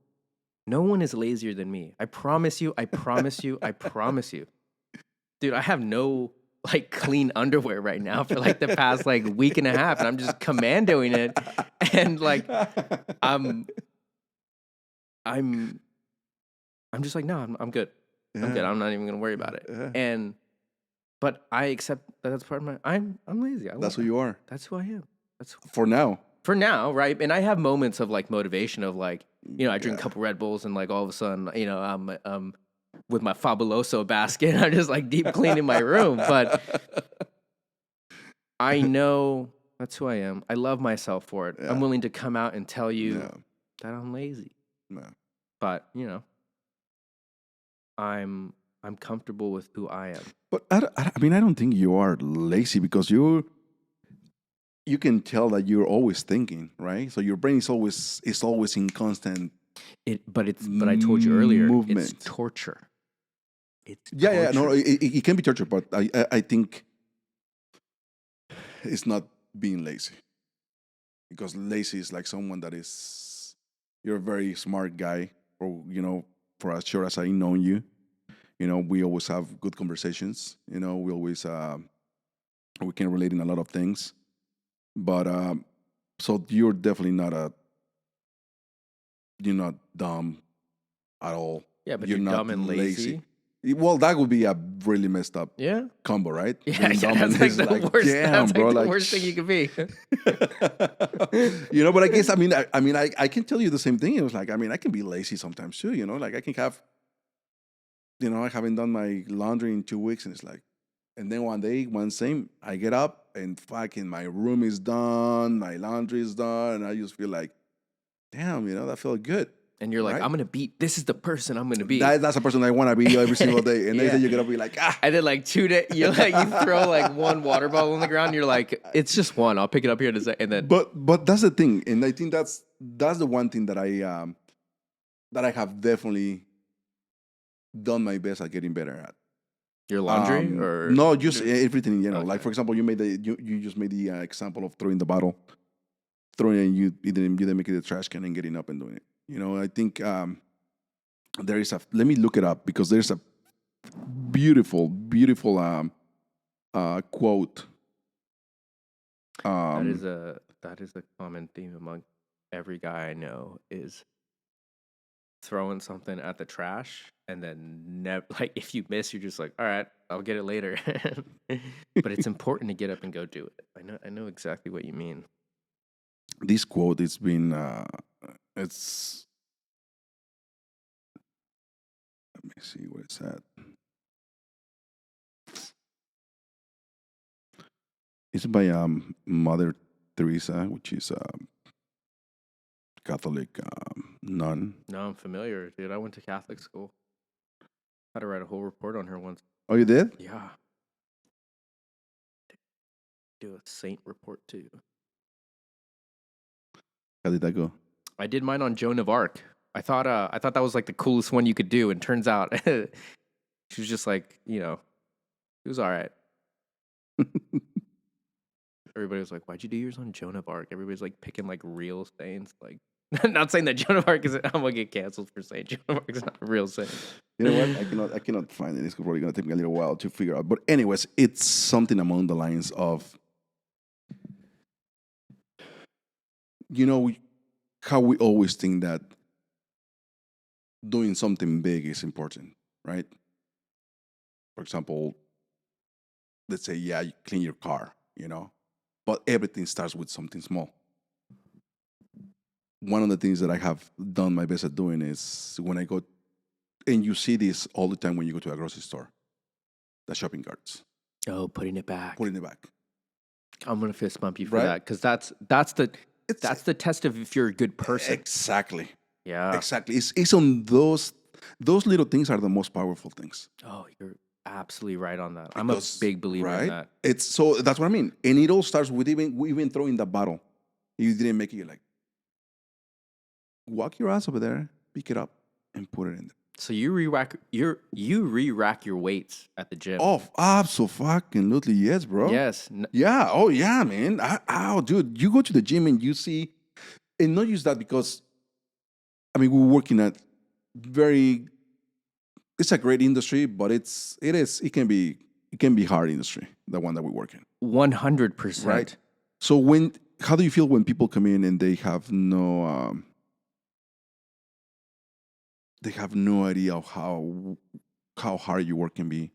No one is lazier than me. I promise you. Dude, I have no like clean underwear right now for like the past like week and a half, and I'm just commandoing it. And like I'm just like, no, I'm good. Yeah. I'm good. I'm not even gonna worry about it. Yeah. But I accept that that's part of my. I'm lazy. That's who you are. That's who I am. For now. For now, right? And I have moments of like motivation of like, you know, I drink a couple Red Bulls and like all of a sudden, you know, I'm with my Fabuloso basket. I'm just like deep cleaning my room. But I know that's who I am. I love myself for it. Yeah. I'm willing to come out and tell you that I'm lazy. Yeah. But you know, I'm comfortable with who I am. But I mean, I don't think you are lazy because you can tell that you're always thinking, right? So your brain is always in constant. But I told you earlier, movement. It's torture. It's torture. No, it can be torture, but I think it's not being lazy, because lazy is like someone that is, you're a very smart guy, or you know, for as sure as I know you, you know, we always have good conversations. You know, we always we can relate in a lot of things. But so you're definitely you're not dumb at all. Yeah, but you're not dumb and lazy. Well, that would be a really messed up Yeah. combo, right? Yeah, Being yeah, dumb and that's like it's the worst. damn, That's bro, like the like worst thing you could be. But I guess I can tell you the same thing. It was like, I can be lazy sometimes too. Like I can have, I haven't done my laundry in 2 weeks, and it's like, and then one day, I get up and fucking my room is done, my laundry is done, and I just feel like, damn, that felt good, And you're like, right? I'm gonna be. This is the person I'm gonna be. That's a person I want to be every single day, and Yeah. then you gotta be like, And then like 2 days, you throw like one water bottle on the ground. You're like, it's just one. I'll pick it up here in a second. And then But that's the thing, and I think that's the one thing that I have definitely done my best at getting better at. your laundry or No, just everything in general. Like Okay. for example, you just made the example of throwing the bottle, throwing it, and you didn't make it a trash can and getting up and doing it. I think there is let me look it up because there's a beautiful quote. that is a common theme among every guy I know is throwing something at the trash and then like if you miss, you're just like, all right, I'll get it later. But it's important to get up and go do it. I know exactly what you mean. This quote it's been it's let me see what it's at. It's by Mother Teresa, which is a Catholic nun. No, I'm familiar, dude. I went to Catholic school. Had to write a whole report on her once. Oh, you did? Yeah. Do a saint report too. How did that go? I did mine on Joan of Arc. I thought that was like the coolest one you could do, and turns out she was just like, it was all right. Everybody was like, "Why'd you do yours on Joan of Arc?" Everybody's like picking like real saints. Like, not saying that Joan of Arc is. I'm gonna get canceled for saying Joan of Arc is not a real saint. You know what? I cannot find it. It's probably gonna take me a little while to figure out. But anyways, it's something among the lines of, how we always think that doing something big is important, right? For example, let's say, yeah, you clean your car, but everything starts with something small. One of the things that I have done my best at doing is when I go, and you see this all the time when you go to a grocery store, the shopping carts, Oh, putting it back. putting it back. I'm gonna fist bump you for Right? that because that's the test of if you're a good person. Exactly. Yeah. Exactly. It's on those little things are the most powerful things. Oh, you're absolutely right on that. I'm a Because, big believer in right? that. It's so that's what I mean. And it all starts with even throwing the bottle. You didn't make it, you're like, walk your ass over there, pick it up, and put it in there. So you re-rack your weights at the gym. Oh, absolutely, yes, bro. Yes. Yeah. Oh, yeah, man. Dude, you go to the gym and you see, and not use that because, we're working at it's a great industry, but it can be hard industry, the one that we work in. 100%. Right. So how do you feel when people come in and they have no idea of how hard your work can be,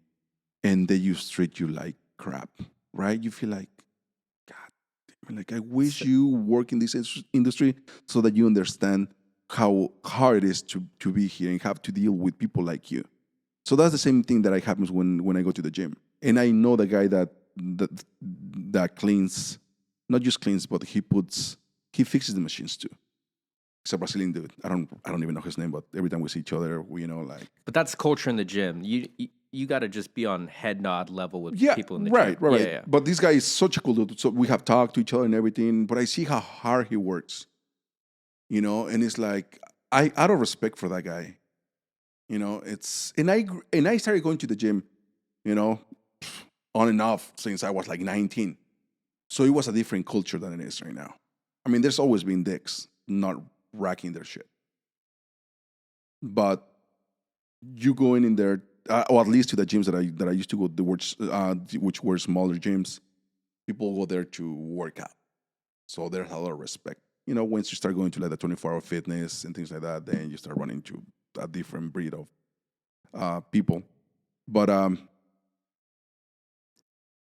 and they just treat you like crap, right? You feel like, God, like I wish you work in this industry so that you understand how hard it is to be here and have to deal with people like you. So that's the same thing that happens when I go to the gym, and I know the guy that cleans, not just cleans, but he fixes the machines too. It's a Brazilian dude. I don't even know his name, but every time we see each other, we like. But that's culture in the gym. You got to just be on head nod level with people in the right, gym. Right. Yeah. But this guy is such a cool dude. So we have talked to each other and everything. But I see how hard he works. And it's like out of respect for that guy. It's and I started going to the gym, on and off since I was like 19. So it was a different culture than it is right now. There's always been dicks not racking their shit. But you going in there, or at least to the gyms that I used to go, which were smaller gyms, people go there to work out. So there's a lot of respect. Once you start going to like the 24-hour fitness and things like that, then you start running into a different breed of people. But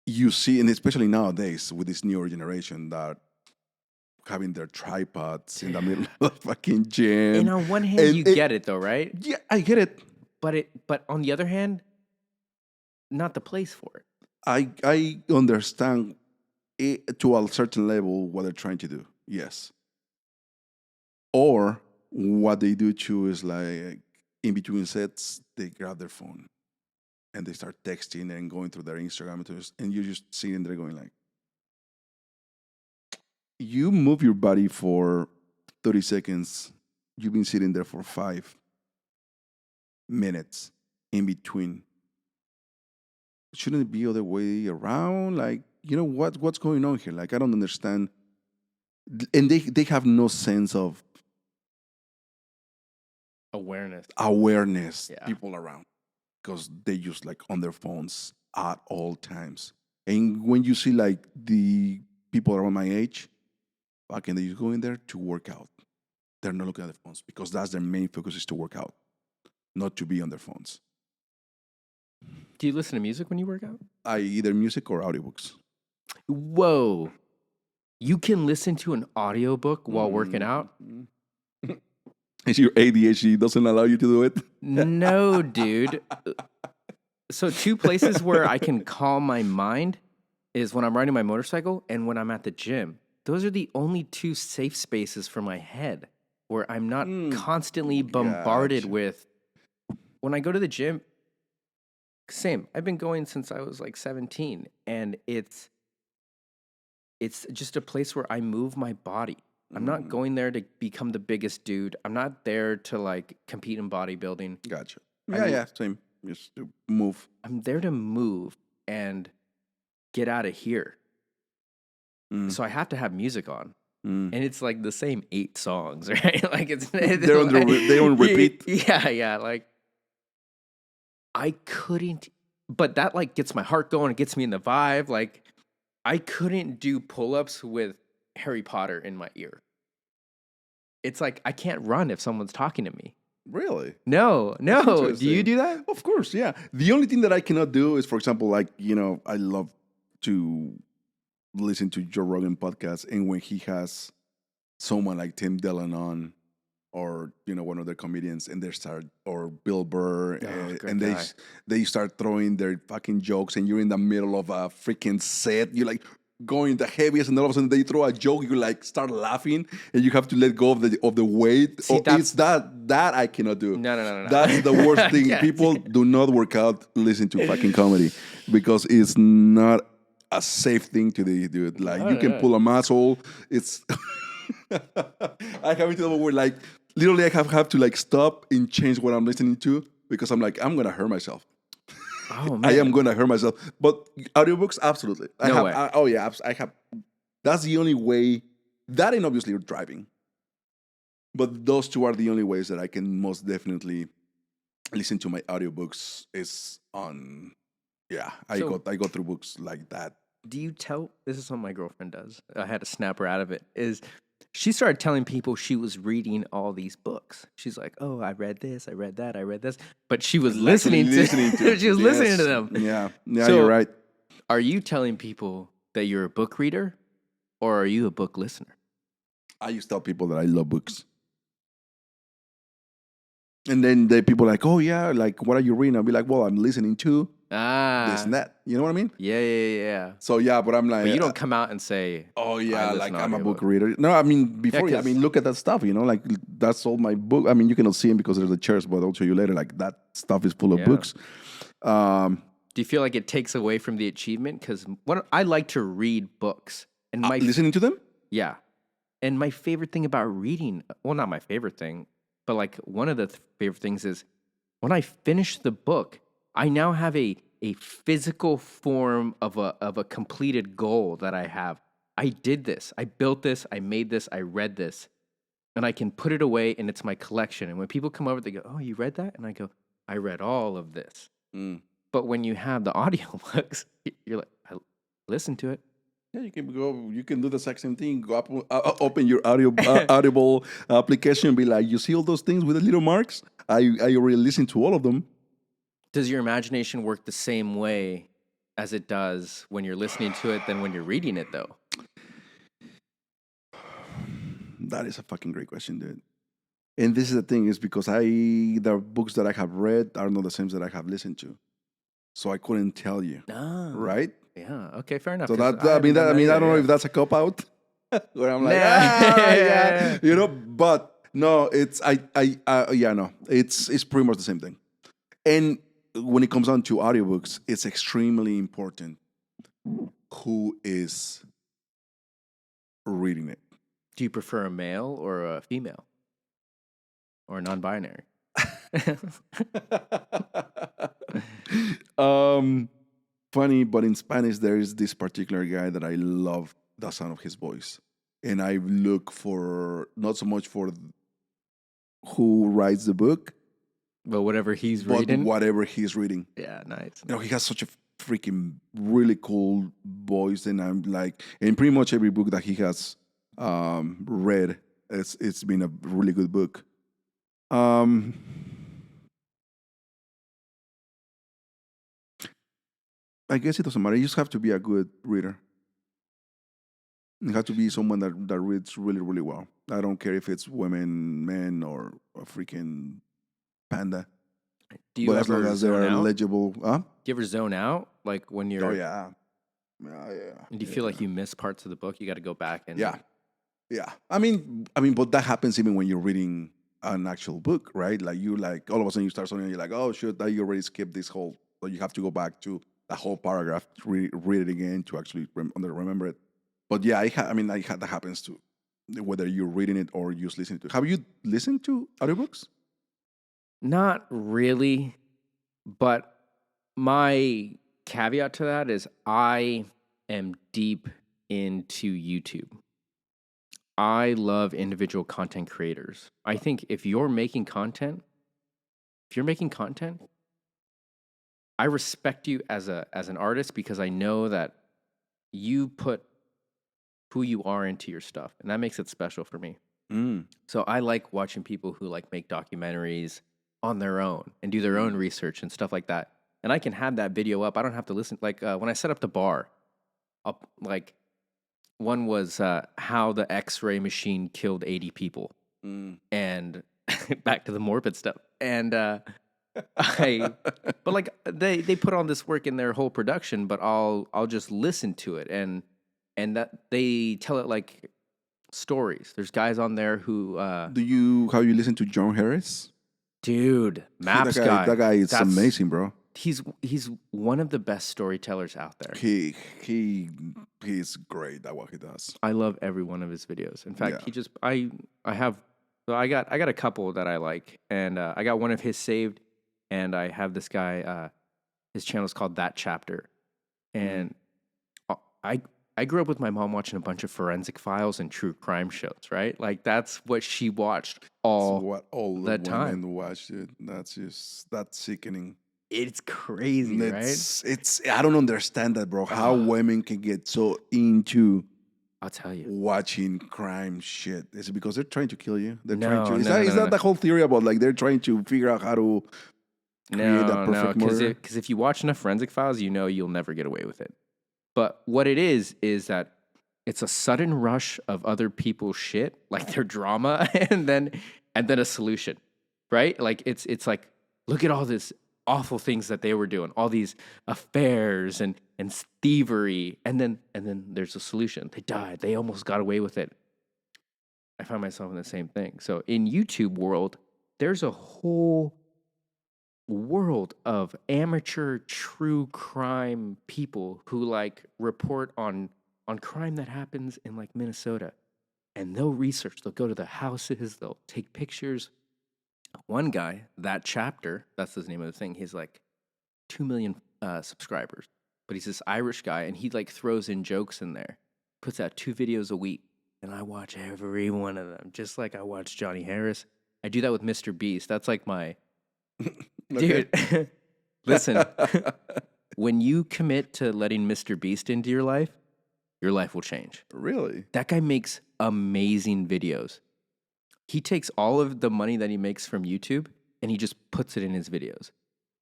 you see, and especially nowadays with this newer generation that having their tripods in the middle of the fucking gym. And on one hand, And you get it though, right? yeah, I get it. But on the other hand, not the place for it. I understand it, to a certain level what they're trying to do. Yes. Or what they do too is like in between sets, they grab their phone and they start texting and going through their Instagram and you're just sitting there going like, you move your body for 30 seconds. You've been sitting there for 5 minutes in between. Shouldn't it be other way around? Like, you know what's going on here? Like, I don't understand. And they have no sense of awareness, Yeah. people around, because they just like on their phones at all times. And when you see like the people around my age, fucking, they just go in there to work out. They're not looking at their phones because that's their main focus is to work out, not to be on their phones. Do you listen to music when you work out? I either music or audiobooks. Whoa. You can listen to an audiobook while working out? Is your ADHD doesn't allow you to do it? No, dude. So 2 places where I can calm my mind is when I'm riding my motorcycle and when I'm at the gym. Those are the only 2 safe spaces for my head where I'm not constantly bombarded Gotcha. with. When I go to the gym, same. I've been going since I was like 17, and it's just a place where I move my body. I'm not going there to become the biggest dude. I'm not there to like compete in bodybuilding. Gotcha. Yeah, same. Just to move. I'm there to move and get out of here. So I have to have music on. And it's like the same 8 songs, right? Like They're on they don't repeat. Yeah. Like I couldn't, but that like gets my heart going. It gets me in the vibe. Like I couldn't do pull-ups with Harry Potter in my ear. It's like I can't run if someone's talking to me. Really? No. Do you do that? Of course, yeah. The only thing that I cannot do is, for example, like, I love to listen to Joe Rogan podcast, and when he has someone like Tim Dillon on, or one of their comedians, and they start, or Bill Burr, and they start throwing their fucking jokes, and you're in the middle of a freaking set, you're like going the heaviest, and all of a sudden they throw a joke, you like start laughing, and you have to let go of the weight. See, it's that I cannot do. No. That's the worst thing. Yeah. People do not work out, listen to fucking comedy, because it's not a safe thing to do, dude. Like, you can pull a muscle. It's I have it to the level where, like, literally I have to like stop and change what I'm listening to, because I'm like, I'm gonna hurt myself. Oh man. I am gonna hurt myself. But audiobooks, absolutely. I have. That's the only way. That, and obviously you're driving. But those 2 are the only ways that I can most definitely listen to my audiobooks is on. Yeah, I go through books like that. Do you tell? This is what my girlfriend does. I had to snap her out of it. Is she started telling people she was reading all these books. She's like, "Oh, I read this, I read that, I read this," but she was listening to she was listening to them. Yeah, So, you're right. Are you telling people that you're a book reader, or are you a book listener? I used to tell people that I love books. And then the people are like, oh yeah, like, what are you reading? I'll be like, well, I'm listening to this and that. You know what I mean? Yeah. So yeah, but I'm like, But you don't come out and say, oh yeah, I like, listen to I'm a book audiobook. reader. No, I mean, before, Yeah, 'cause- look at that stuff, like, that's all my book. I mean, you cannot see them because there's the chairs, but I'll show you later. Like, that stuff is full of Yeah. books. Do you feel like it takes away from the achievement? Because I like to read books, and listening to them? Yeah. And my favorite thing about reading, well, not my favorite thing, but like one of the favorite things is when I finish the book, I now have a physical form of a completed goal that I have. I did this. I built this. I made this. I read this. And I can put it away, and it's my collection. And when people come over, they go, oh, you read that? And I go, I read all of this. But when you have the audiobooks, you're like, I listened to it. Yeah, you can go. You can do the exact same thing. Go up, open your Audible application, and be like, "You see all those things with the little marks? I already listened to all of them." Does your imagination work the same way as it does when you're listening to it than when you're reading it, though? That is a fucking great question, dude. And this is the thing, is because the books that I have read are not the same that I have listened to, so I couldn't tell you, No. right? Yeah. Okay. Fair enough. So 'cause I mean, haven't done I either, don't know yeah. if that's a cop out, where I'm like, Nah. yeah, but no, no, it's pretty much the same thing. And when it comes down to audiobooks, it's extremely important who is reading it. Do you prefer a male or a female? Or non-binary? Funny, but in Spanish there is this particular guy that I love the sound of his voice, and I look for not so much for who writes the book, But whatever he's but reading. whatever he's reading. Yeah, nice. He has such a freaking really cool voice, and I'm like, in pretty much every book that he has read, it's been a really good book. I guess it doesn't matter. You just have to be a good reader. You have to be someone that reads really, really well. I don't care if it's women, men, or a freaking panda. Do you But as long ever as they're zone out? legible, huh? Do you ever zone out? Like when you're. Oh yeah, yeah. And do you feel like you miss parts of the book? You got to go back and. Yeah. I mean, but that happens even when you're reading an actual book, right? Like you all of a sudden you start something and you're like, oh shit, you already skipped this whole. So you have to go back to the whole paragraph to read it again to actually remember it. But yeah, that happens too, whether you're reading it or you just listening to it. Have you listened to audiobooks? Not really, but my caveat to that is I am deep into YouTube. I love individual content creators. I think if you're making content, I respect you as an artist because I know that you put who you are into your stuff, and that makes it special for me. So I like watching people who like make documentaries on their own and do their own research and stuff like that. And I can have that video up. I don't have to listen. Like when I set up the bar, one was how the X-ray machine killed 80 people, and back to the morbid stuff. And but like they put on this work in their whole production, but I'll just listen to it and that they tell it like stories. There's guys on there who How you listen to John Harris? dude, Maps That guy is amazing, bro. He's one of the best storytellers out there. He's great at what he does. I love every one of his videos. In fact, Yeah. I got a couple that I like, and I got one of his saved, and I have this guy. His channel is called That Chapter, and I grew up with my mom watching a bunch of forensic files and true crime shows. Right, like that's what she watched all the time. women watch it. That's sickening. It's crazy, right? It's I don't understand that, bro. How women can get so into I'll tell you. watching crime shit. Is it because they're trying to kill you? They're No, trying to. no, Is no, that the whole theory about like they're trying to figure out how to create that perfect murder? Because if you watch enough forensic files, you know you'll never get away with it. But what it is that it's a sudden rush of other people's shit, like their drama, and then a solution, right? Like it's like, look at all this awful things that they were doing, all these affairs and thievery, and then there's a solution. They died. They almost got away with it. I find myself in the same thing. So in YouTube world, there's a whole world of amateur true crime people who like report on crime that happens in like Minnesota, and they'll research. They'll go to the houses. They'll take pictures. One guy, That Chapter, that's his name of the thing. He's like 2 million subscribers, but he's this Irish guy, and he like throws in jokes in there. Puts out 2 videos a week, and I watch every one of them, just like I watch Johnny Harris. I do that with Mr. Beast. That's like my dude. Listen, when you commit to letting Mr. Beast into your life will change. Really? That guy makes amazing videos. He takes all of the money that he makes from YouTube and he just puts it in his videos.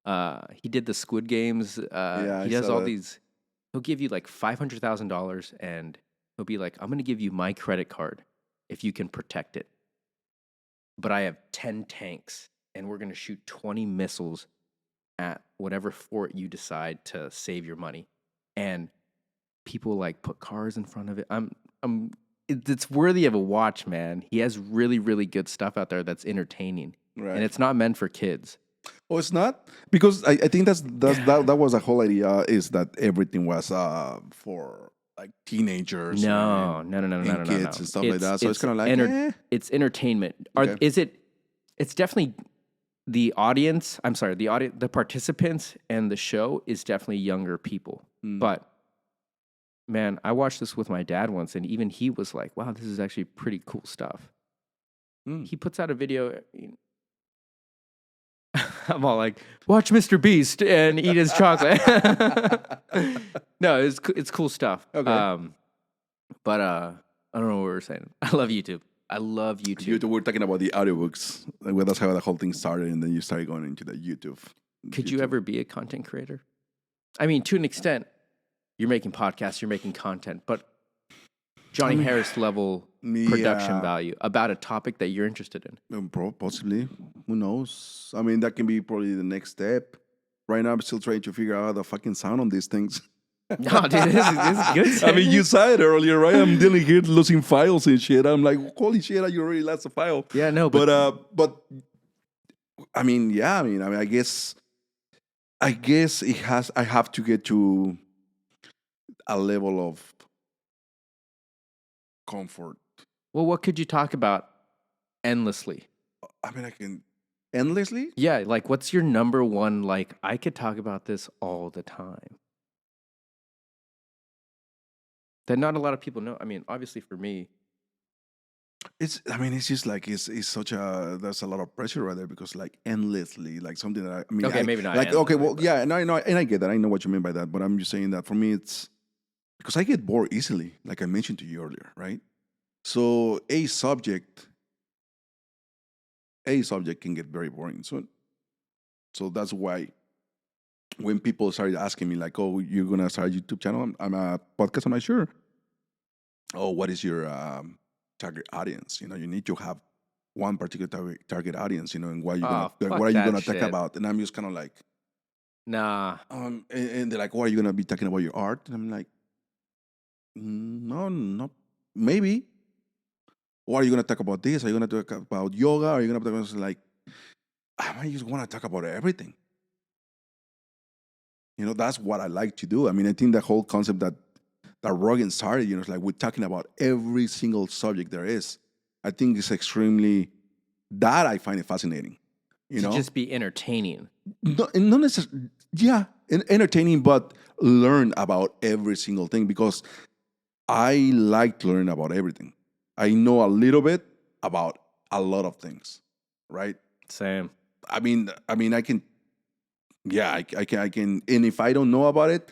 He did the Squid Games. Yeah, I He does saw all that. these. He'll give you like $500,000, and he'll be like, "I'm going to give you my credit card if you can protect it. But I have 10 tanks, and we're going to shoot 20 missiles at whatever fort you decide to save your money." And people like put cars in front of it. It's worthy of a watch, man. He has really, really good stuff out there that's entertaining, and Right. it's not meant for kids. Oh, it's not because I think that was the whole idea is that everything was for like teenagers No, no, no, no, no, and no, no, kids no. and stuff like that. So it's kind of like, It's entertainment. okay. It's definitely the audience. I'm sorry, the participants and the show is definitely younger people. Mm. But man, I watched this with my dad once, and even he was like, "Wow, this is actually pretty cool stuff." Mm. He puts out a video. I'm all like, "Watch Mr. Beast and eat his chocolate." No, it's cool stuff. Okay. But I don't know what we were saying. I love YouTube. I love YouTube. We're talking about the audiobooks. Like, well, that's how the whole thing started, and then you started going into the YouTube. Could you ever be a content creator? I mean, to an extent, you're making podcasts, you're making content, but Johnny Harris level production value about a topic that you're interested in. Possibly. Who knows? I mean, that can be probably the next step. Right now, I'm still trying to figure out the fucking sound on these things. No, dude, this is good. I mean, you said it earlier, right? I'm dealing here losing files and shit. I'm like, holy shit, you already lost a file. Yeah, no, but I mean, yeah, I mean, I guess it has. I have to get to a level of comfort. Well, what could you talk about endlessly? I mean, I can endlessly. Yeah, like what's your number one? Like, I could talk about this all the time. That not a lot of people know. I mean, obviously for me, It's. I mean, it's just like it's such a. There's a lot of pressure right there because like endlessly, like something that I mean. okay, maybe not. Like okay, endlessly, well, but- yeah, and I know, and I get that. I know what you mean by that, but I'm just saying that for me, it's because I get bored easily, like I mentioned to you earlier, right? So a subject can get very boring. So that's why when people started asking me like, "Oh, you're gonna start a YouTube channel? I'm a podcast." I'm like, "Sure." Oh, what is your target audience? You know, you need to have one particular target audience. You know, and what you Oh, gonna fuck what are you that gonna talk shit. about? And I'm just kind of like, Nah. and they're like, "What are you gonna be talking about your art?" And I'm like, No, not maybe. Or are you gonna talk about this? Are you gonna talk about yoga? Are you gonna talk about something like? I just want to talk about everything. You know, that's what I like to do. I mean, I think the whole concept that Rogan started, you know, it's like we're talking about every single subject there is. I think it's extremely that I find it fascinating. You To know, just be entertaining. not necessarily, yeah, entertaining, but learn about every single thing because I like to learn about everything. I know a little bit about a lot of things, right? Same. I mean, I can, yeah, I can, and if I don't know about it,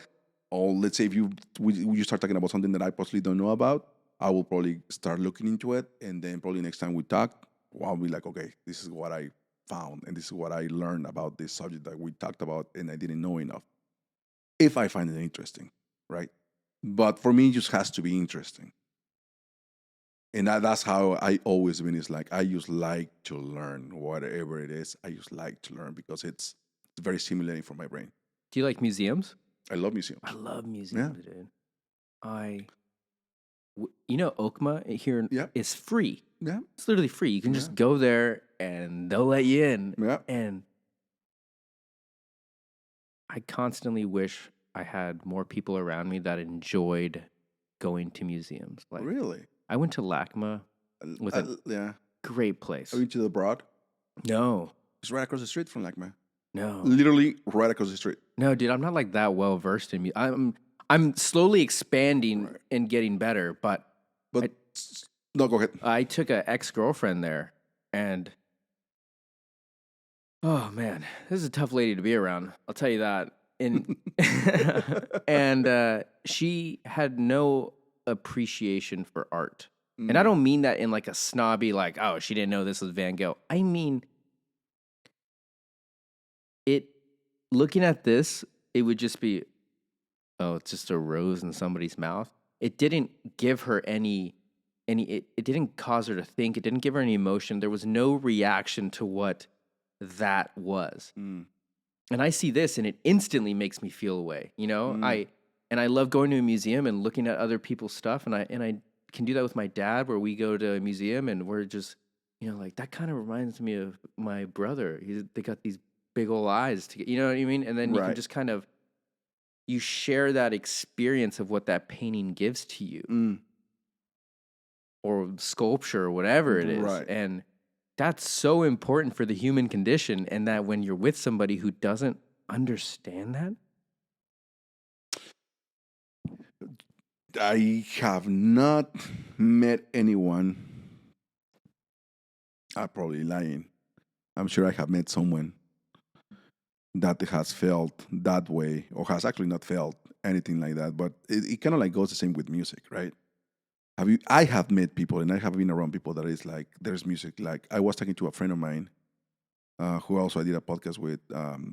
or let's say if you start talking about something that I possibly don't know about, I will probably start looking into it, and then probably next time we talk, I'll be like, okay, this is what I found, and this is what I learned about this subject that we talked about, and I didn't know enough. If I find it interesting, right? But for me, it just has to be interesting. And that's how I always been. Is like I just like to learn whatever it is. I just like to learn because it's very stimulating for my brain. Do you like museums? I love museums. I love museums, dude. You know, Okma here Yeah. is free. Yeah, It's literally free. You can just go there and they'll let you in. yeah. And I constantly wish I had more people around me that enjoyed going to museums. Like Really? I went to LACMA, with a Yeah. great place. Are you to the Broad? No, It's right across the street from Lacma. no, Literally right across the street. no, dude. I'm not like that well versed in. I'm slowly expanding Right. and getting better, but But no, go ahead. I took an ex-girlfriend there, and oh man, this is a tough lady to be around. I'll tell you that. And and she had no appreciation for art, and I don't mean that in like a snobby, like, oh, she didn't know this was Van Gogh. I mean, it looking at this, it would just be, oh, it's just a rose in somebody's mouth. It didn't give her it didn't cause her to think. It didn't give her any emotion. There was no reaction to what that was. Mm. And I see this and it instantly makes me feel away. I love going to a museum and looking at other people's stuff, and I can do that with my dad, where we go to a museum and we're just, like, that kind of reminds me of my brother. They got these big old eyes to get, you know what I mean? And then you can Right. just kind of, you share that experience of what that painting gives to you, Mm. or sculpture or whatever it is. Right. And that's so important for the human condition. And that when you're with somebody who doesn't understand that, I have not met anyone. I'm probably lying. I'm sure I have met someone that has felt that way, or has actually not felt anything like that. But it kind of like goes the same with music, right? I have met people, and I have been around people that is like, there's music. Like, I was talking to a friend of mine who also I did a podcast with.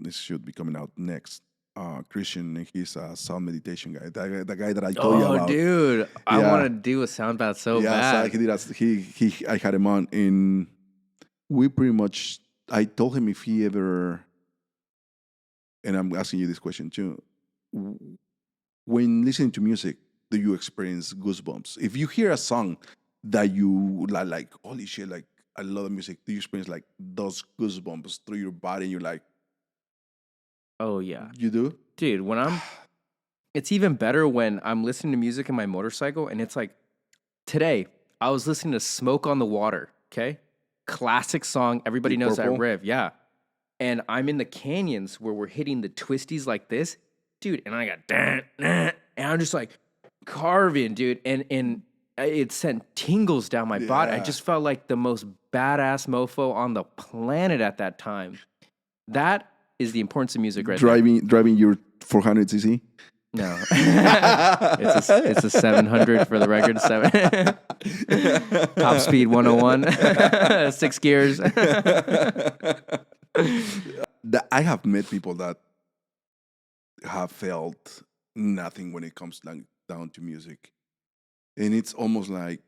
This should be coming out next. Christian, and he's a sound meditation guy. The guy that I told you about. dude, I Yeah. want to do a sound bath so Yeah, bad. so he I had him on, and we pretty much. I told him if he ever, and I'm asking you this question too. When listening to music, do you experience goosebumps? If you hear a song that you like, holy shit, like, I love the music, do you experience like those goosebumps through your body, and you're like, Oh yeah, you do? dude. It's even better when I'm listening to music in my motorcycle, and it's like, today I was listening to "Smoke on the Water." Okay, classic song. Everybody Deep knows that Purple? riff. Yeah, and I'm in the canyons where we're hitting the twisties like this, dude. And I got and I'm just like carving, dude, and it sent tingles down my body. I Yeah. just felt like the most badass mofo on the planet at that time. That is the importance of music, right there. Driving your 400cc. No, it's a 700 for the record. Top speed 101, 6 gears. I have met people that have felt nothing when it comes down to music, and it's almost like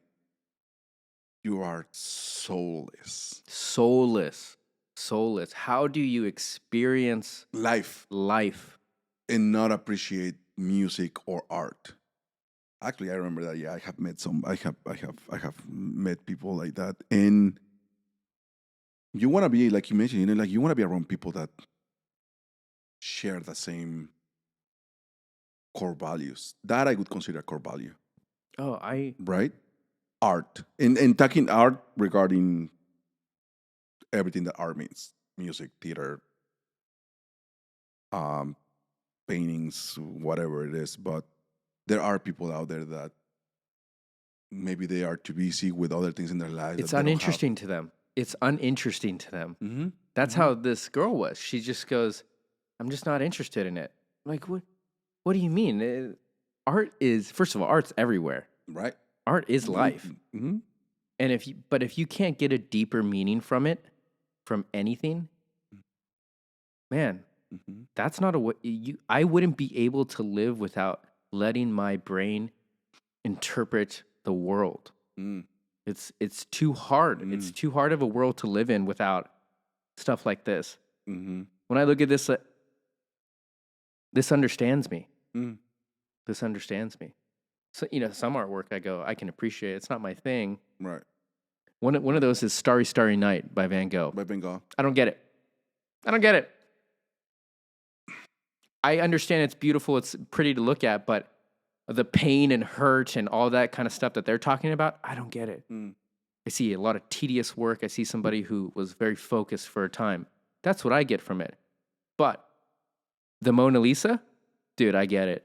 you are soulless. Soulless. How do you experience Life, life? and not appreciate music or art. Actually, I remember that. Yeah, I have met some. I have met people like that, and you want to be, like you mentioned, like, you want to be around people that share the same core values. That I would consider a core value, Oh, right? Art, and talking art regarding everything that art means: music, theater, um, paintings, whatever it is. But there are people out there that maybe they are too busy with other things in their lives. it's that they don't have. uninteresting to them. It's uninteresting to them. Mm-hmm. That's how this girl was. She just goes, "I'm just not interested in it." Like, what? What do you mean? Art is, first of all, art's everywhere. Right. Art is life. Mm-hmm. And if you can't get a deeper meaning from it, from anything, man, Mm-hmm. that's not a way. I wouldn't be able to live without letting my brain interpret the world. Mm. It's too hard. It's too hard of a world to live in without stuff like this. Mm-hmm. When I look at this, this understands me. Mm. This understands me. So, some artwork I can appreciate. It's not my thing. Right. One of those is Starry, Starry Night by Van Gogh. By Bengal. I don't get it. I understand it's beautiful, it's pretty to look at, but the pain and hurt and all that kind of stuff that they're talking about, I don't get it. Mm. I see a lot of tedious work. I see somebody who was very focused for a time. That's what I get from it. But the Mona Lisa, dude, I get it.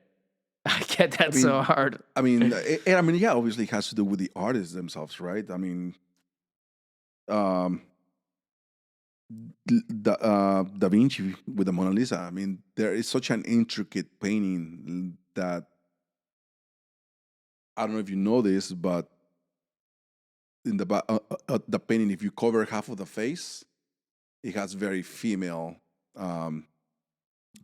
I get that so hard. I mean, yeah, obviously it has to do with the artists themselves, right? I mean, Da Vinci with the Mona Lisa. I mean, there is such an intricate painting that I don't know if you know this, but in the painting, if you cover half of the face, it has very female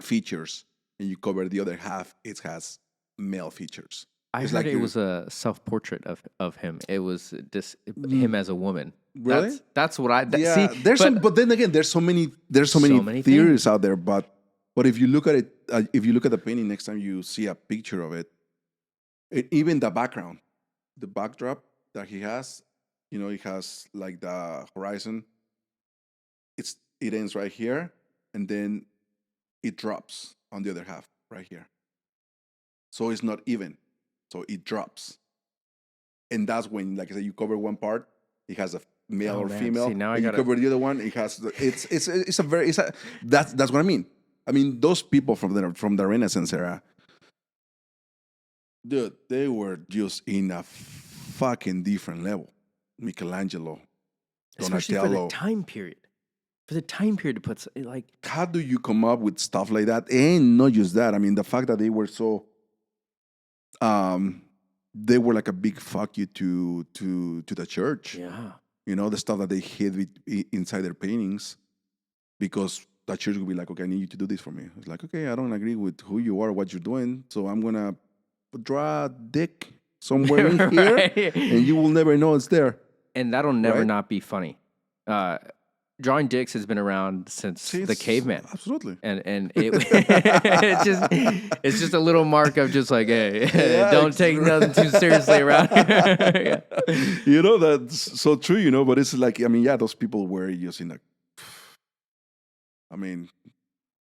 features, and you cover the other half, it has male features. I It's heard like it you're was a self-portrait of him. It was this him mm, as a woman. really. That's what I see. Yeah, there's some, But but then again, there's so many so many theories things. out there. But if you look at it, if you look at the painting next time you see a picture of it, even the background, the backdrop that he has, it has like the horizon. It ends right here, and then it drops on the other half right here. So it's not even. So it drops, and that's when, like I said, you cover one part, it has a male Oh or man, see female, now I and you gotta. cover the other one, it has it's a very it's a that's what I mean. I mean, those people from the Renaissance era, dude, they were just in a fucking different level. Michelangelo, Especially for the Donatello. time period. For the time period to put like How do you come up with stuff like that? And not just that. I mean, the fact that um they were like a big fuck you to the church. yeah. The stuff that they hid inside their paintings, because the church would be like, okay, I need you to do this for me. It's like, okay, I don't agree with who you are, what you're doing, so I'm gonna draw a dick somewhere in here, and you will never know it's there, And that'll never right? not be funny. Uh, drawing dicks has been around since See, the it's caveman. absolutely. And it's just a little mark of just like, hey, Yeah, don't take nothing too seriously around here. Yeah. that's so true. But it's like, I mean, yeah, those people were using I mean,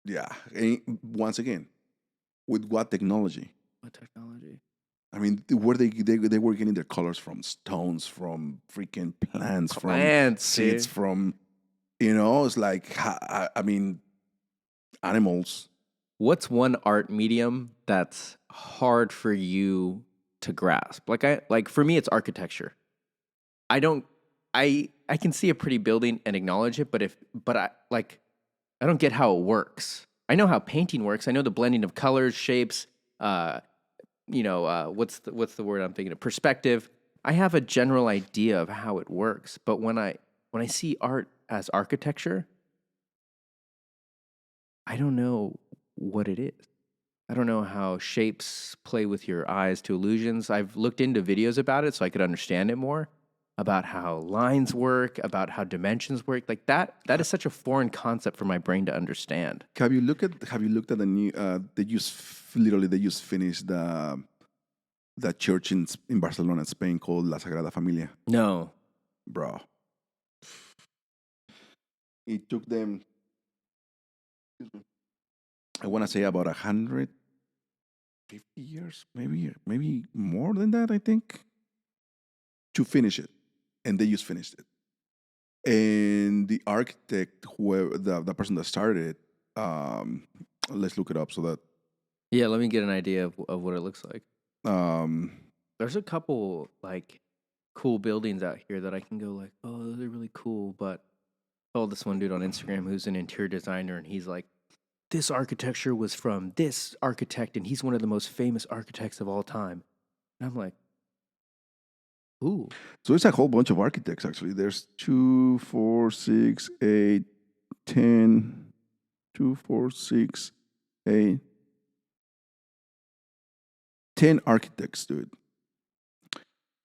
yeah. And once again, with what technology? What technology? I mean, where they were getting their colors from stones, from freaking plants, from Plants, seeds, dude. from it's like, I mean, animals. What's one art medium that's hard for you to grasp? Like for me, it's architecture. I don't I can see a pretty building and acknowledge it, but I don't get how it works. I know how painting works. I know the blending of colors, shapes, uh, what's the word I'm thinking of? Perspective. I have a general idea of how it works, but when I see art as architecture, I don't know what it is. I don't know how shapes play with your eyes to illusions. I've looked into videos about it so I could understand it more, about how lines work, about how dimensions work. Like that is such a foreign concept for my brain to understand. Have you looked at the new? They just finished the church in Barcelona, Spain, called La Sagrada Familia, No. bro. It took them, I want to say, about 150 years, maybe more than that, I think, to finish it, and they just finished it. And the architect, whoever the person that started it, let's look it up so that Yeah, let me get an idea of what it looks like. um, There's a couple like cool buildings out here that I can go like, oh, those are really cool. But I follow this one dude on Instagram who's an interior designer, and he's like, this architecture was from this architect, and he's one of the most famous architects of all time. And I'm like, ooh, so it's a whole bunch of architects actually. There's 2, 4, 6, 8, 10, 2, 4, 6, 8, 10 architects, dude.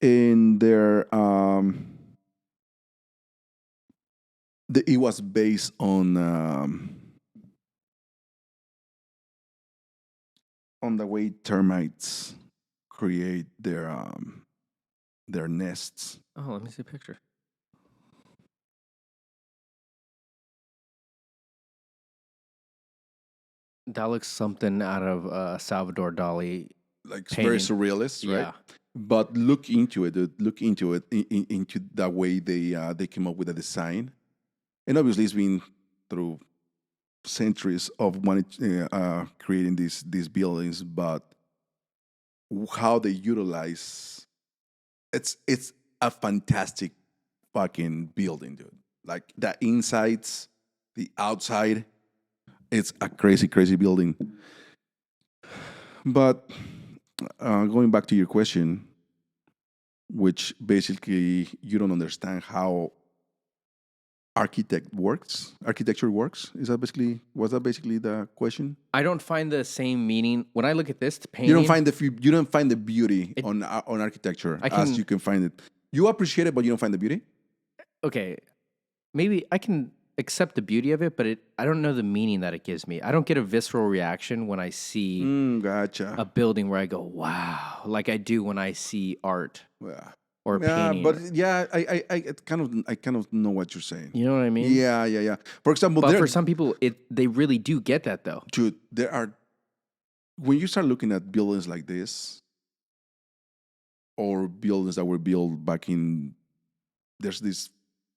And it was based on the way termites create their nests. oh, let me see a picture. That looks something out of Salvador Dali Like, it's very painting. surrealist, right? Yeah. But look into it, dude. Look into it, into the way they came up with the design, and obviously it's been through centuries of creating these buildings, but how they utilize it's a fantastic fucking building, dude. Like the insides, the outside, it's a crazy, crazy building. But going back to your question, which basically you don't understand how architecture works. Was that basically the question? I don't find the same meaning when I look at this You don't painting. find the beauty It- on architecture I as can- you can find it. You appreciate it, but you don't find the beauty. Okay, maybe I can accept the beauty of it, but I don't know the meaning that it gives me. I don't get a visceral reaction when I see Gotcha. a building where I go, wow, like I do when I see art Yeah. or a Yeah, painting. but yeah, I kind of know what you're saying. You know what I mean? Yeah. For example, But for some people, they really do get that though. dude, there are when you start looking at buildings like this, or buildings that were built back in. There's this.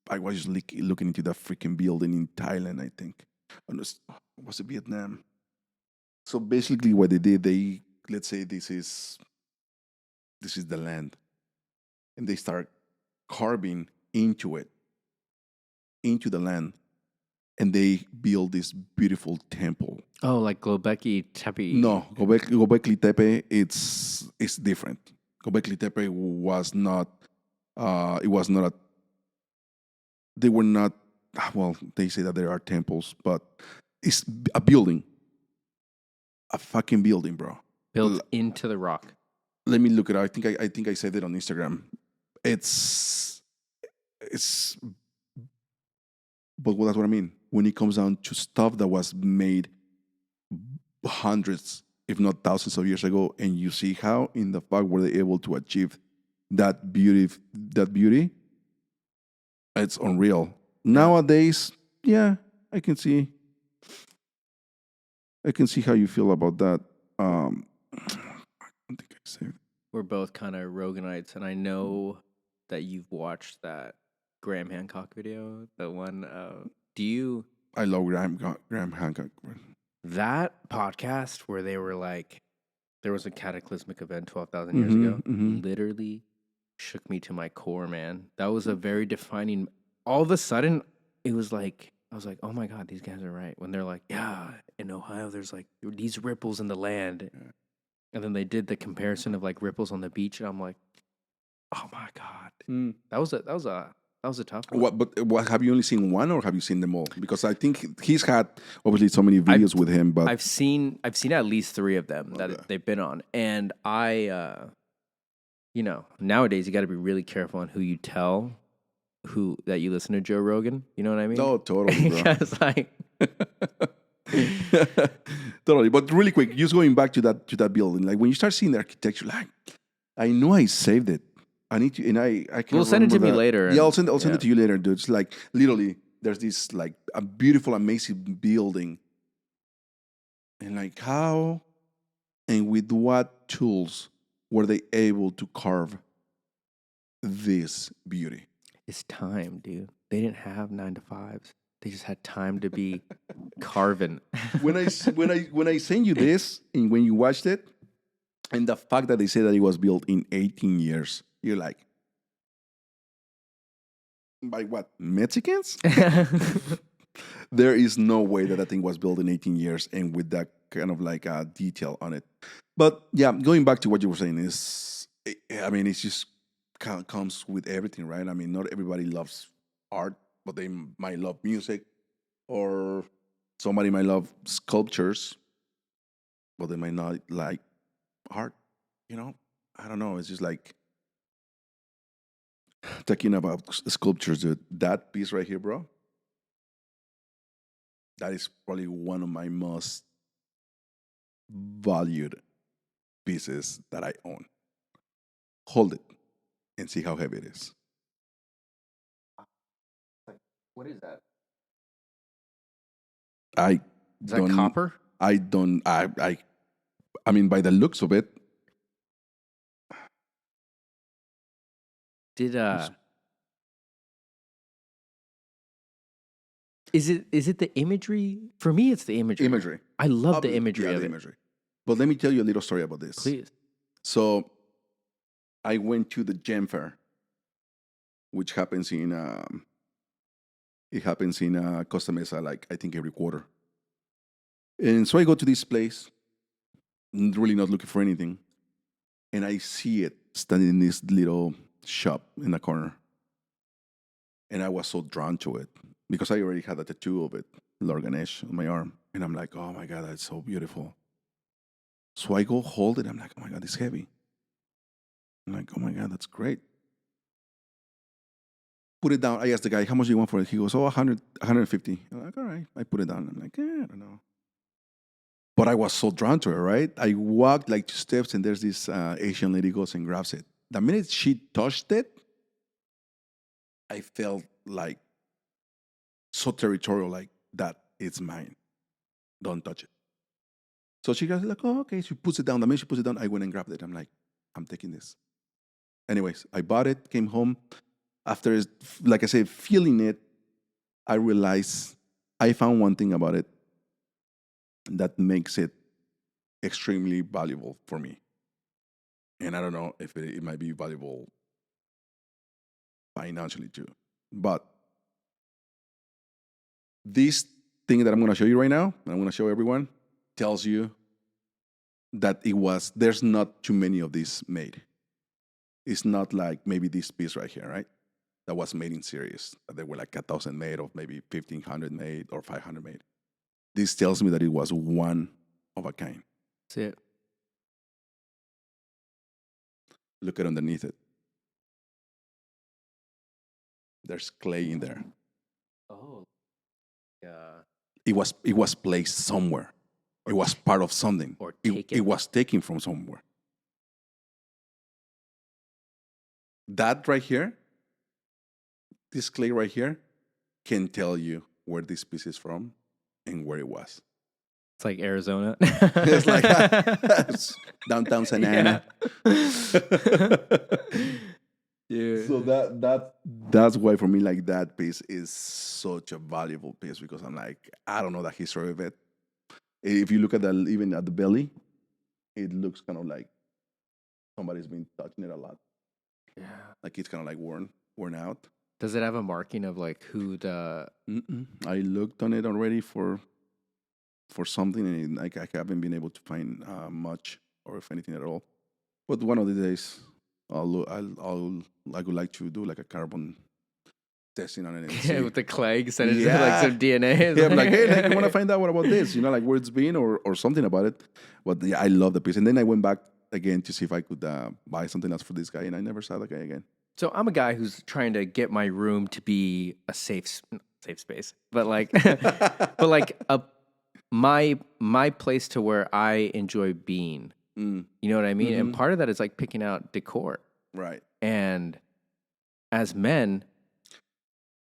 I was just looking into that freaking building in Thailand, I think. Was it Vietnam? So basically, what they did, let's say this is the land, and they start carving into the land, and they build this beautiful temple. Oh, like Globeki Tepe. No, Gobekli Tepe, it's different. Gobekli Tepe was not. It was not a. They were not. Well, they say that there are temples, but it's a building, a fucking building, bro. Built into the rock. Let me look it up. I think I said it on Instagram. It's, but that's what I mean. When it comes down to stuff that was made hundreds, if not thousands of years ago, and you see how in the fact were they able to achieve that beauty, it's unreal. Nowadays, yeah, I can see how you feel about that. I don't think I said. We're both kind of Roganites, and I know that you've watched that Graham Hancock video. The one, do you? I love Graham Hancock. That podcast where they were like, there was a cataclysmic event 12,000 years ago, literally shook me to my core, man. That was a very defining. All of a sudden, it was like, I was like, oh my God, these guys are right. When they're like, yeah, in Ohio, there's like these ripples in the land. And then they did the comparison of like ripples on the beach. And I'm like, oh my God. That was a tough one. What have you only seen one, or have you seen them all? Because I think he's had obviously so many videos with him, but I've seen at least 3 of them that they've been on, and I, nowadays you got to be really careful on who you tell that you listen to Joe Rogan. You know what I mean? no, totally, bro. Because like, Totally. But really quick, just going back to that building, like when you start seeing the architecture, like I know I saved it. I need to, and I can. Well, send it to me later. Yeah, I'll send it to you later, dude. It's like literally, there's this like a beautiful, amazing building, and like how, and with what tools were they able to carve this beauty? It's time, dude. They didn't have 9 to 5s. They just had time to be carving. when I send you this, and when you watched it, and the fact that they say that it was built in 18 years, you're like, by what, Mexicans? There is no way that thing was built in 18 years and with that kind of like detail on it. But yeah, going back to what you were saying it's just comes with everything, right? I mean, not everybody loves art, but they might love music, or somebody might love sculptures, but they might not like art. I don't know. It's just like talking about sculptures. Dude, that piece right here, bro, that is probably one of my most valued pieces that I own. Hold it and see how heavy it is. What is that? I Is that copper? I don't. I mean, by the looks of it, Did is it the imagery? For me, it's the imagery. imagery. I love the imagery Yeah, of the it. imagery. But let me tell you a little story about this. Please. So, I went to the Gem Fair, which happens in Costa Mesa, like I think every quarter. And so I go to this place, really not looking for anything, and I see it standing in this little shop in the corner, and I was so drawn to it. because I already had a tattoo of it, Lord Ganesh, on my arm. And I'm like, oh my God, that's so beautiful. So I go hold it. I'm like, oh my God, it's heavy. I'm like, oh my God, that's great. Put it down. I asked the guy, how much do you want for it? He goes, oh, 100, 150. I'm like, all right. I put it down. I'm like, I don't know. But I was so drawn to it, right? I walked like 2 steps and there's this Asian lady goes and grabs it. The minute she touched it, I felt like so territorial, like that it's mine. Don't touch it. So she goes like, oh, okay. She puts it down. The minute she puts it down, I went and grabbed it. I'm like, I'm taking this. Anyways, I bought it, came home. After, like I said, feeling it, I realized I found one thing about it that makes it extremely valuable for me. And I don't know if it might be valuable financially too. But this thing that I'm going to show you right now, and I'm going to show everyone, tells you that there's not too many of these made. It's not like maybe this piece right here, right? That was made in series. There were like 1,000 made, or maybe 1,500 made, or 500 made. This tells me that it was one of a kind. See it. Look at underneath it. There's clay in there. Oh, yeah. It was placed somewhere. It was part of something. Or it was taken from somewhere. That right here, this clay right here, can tell you where this piece is from and where it was. It's like Arizona. It's like downtown Santa Ana. Yeah. So that's why for me, like, that piece is such a valuable piece, because I'm like, I don't know the history of it. If you look at even at the belly, it looks kind of like somebody's been touching it a lot. Yeah. Like it's kind of like worn out. Does it have a marking of like who the? I looked on it already for something, and I haven't been able to find much, or if anything at all. But one of the days, I would like to do like a carbon testing on it. And see. With the clay, send it to like some DNA. Yeah, I'm like, hey, like, I want to find out what about this, like where it's been, or something about it. But yeah, I love the piece. And then I went back again to see if I could buy something else for this guy, and I never saw the guy again. So I'm a guy who's trying to get my room to be a safe space, but like, but like my place to where I enjoy being. You know what I mean? And part of that is like picking out decor. Right. And as men,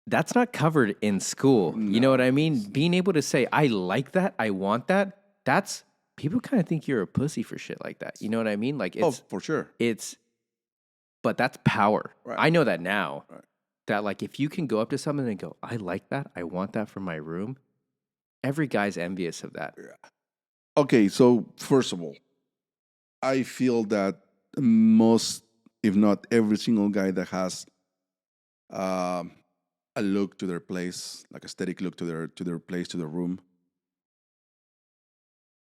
that's not covered in school. No. You know what I mean? Being able to say, I like that, I want that, that's, people kind of think you're a pussy for shit like that. You know what I mean? Like, it's, for sure. But that's power. Right. I know that now. Right. That like, if you can go up to someone and go, I like that, I want that for my room, every guy's envious of that. Yeah. Okay, so first of all, I feel that most, if not every single guy that has a look to their place, like aesthetic look to their place, to their room,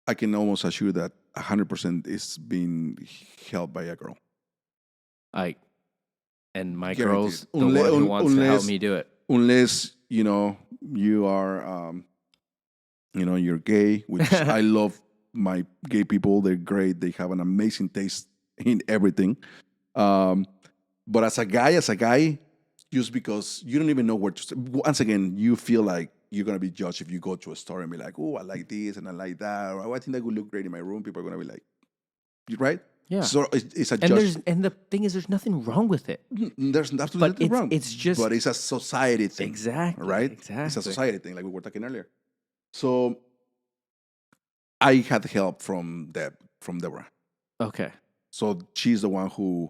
I can almost assure that 100% is being held by a girl. And my girl's the one who wants to help me do it. Unless, you are, you're gay, which I love my gay people. They're great. They have an amazing taste in everything. But as a guy, just because you don't even know where to, once again, you feel like you're going to be judged if you go to a store and be like, oh, I like this and I like that. Or I think that would look great in my room. People are going to be like, right? Yeah. So it's a judgment. And the thing is, there's nothing wrong with it. There's absolutely nothing wrong. It's just. But it's a society thing. Exactly. Right? Exactly. It's a society thing, like we were talking earlier. So I had help from Deborah. Okay. So she's the one who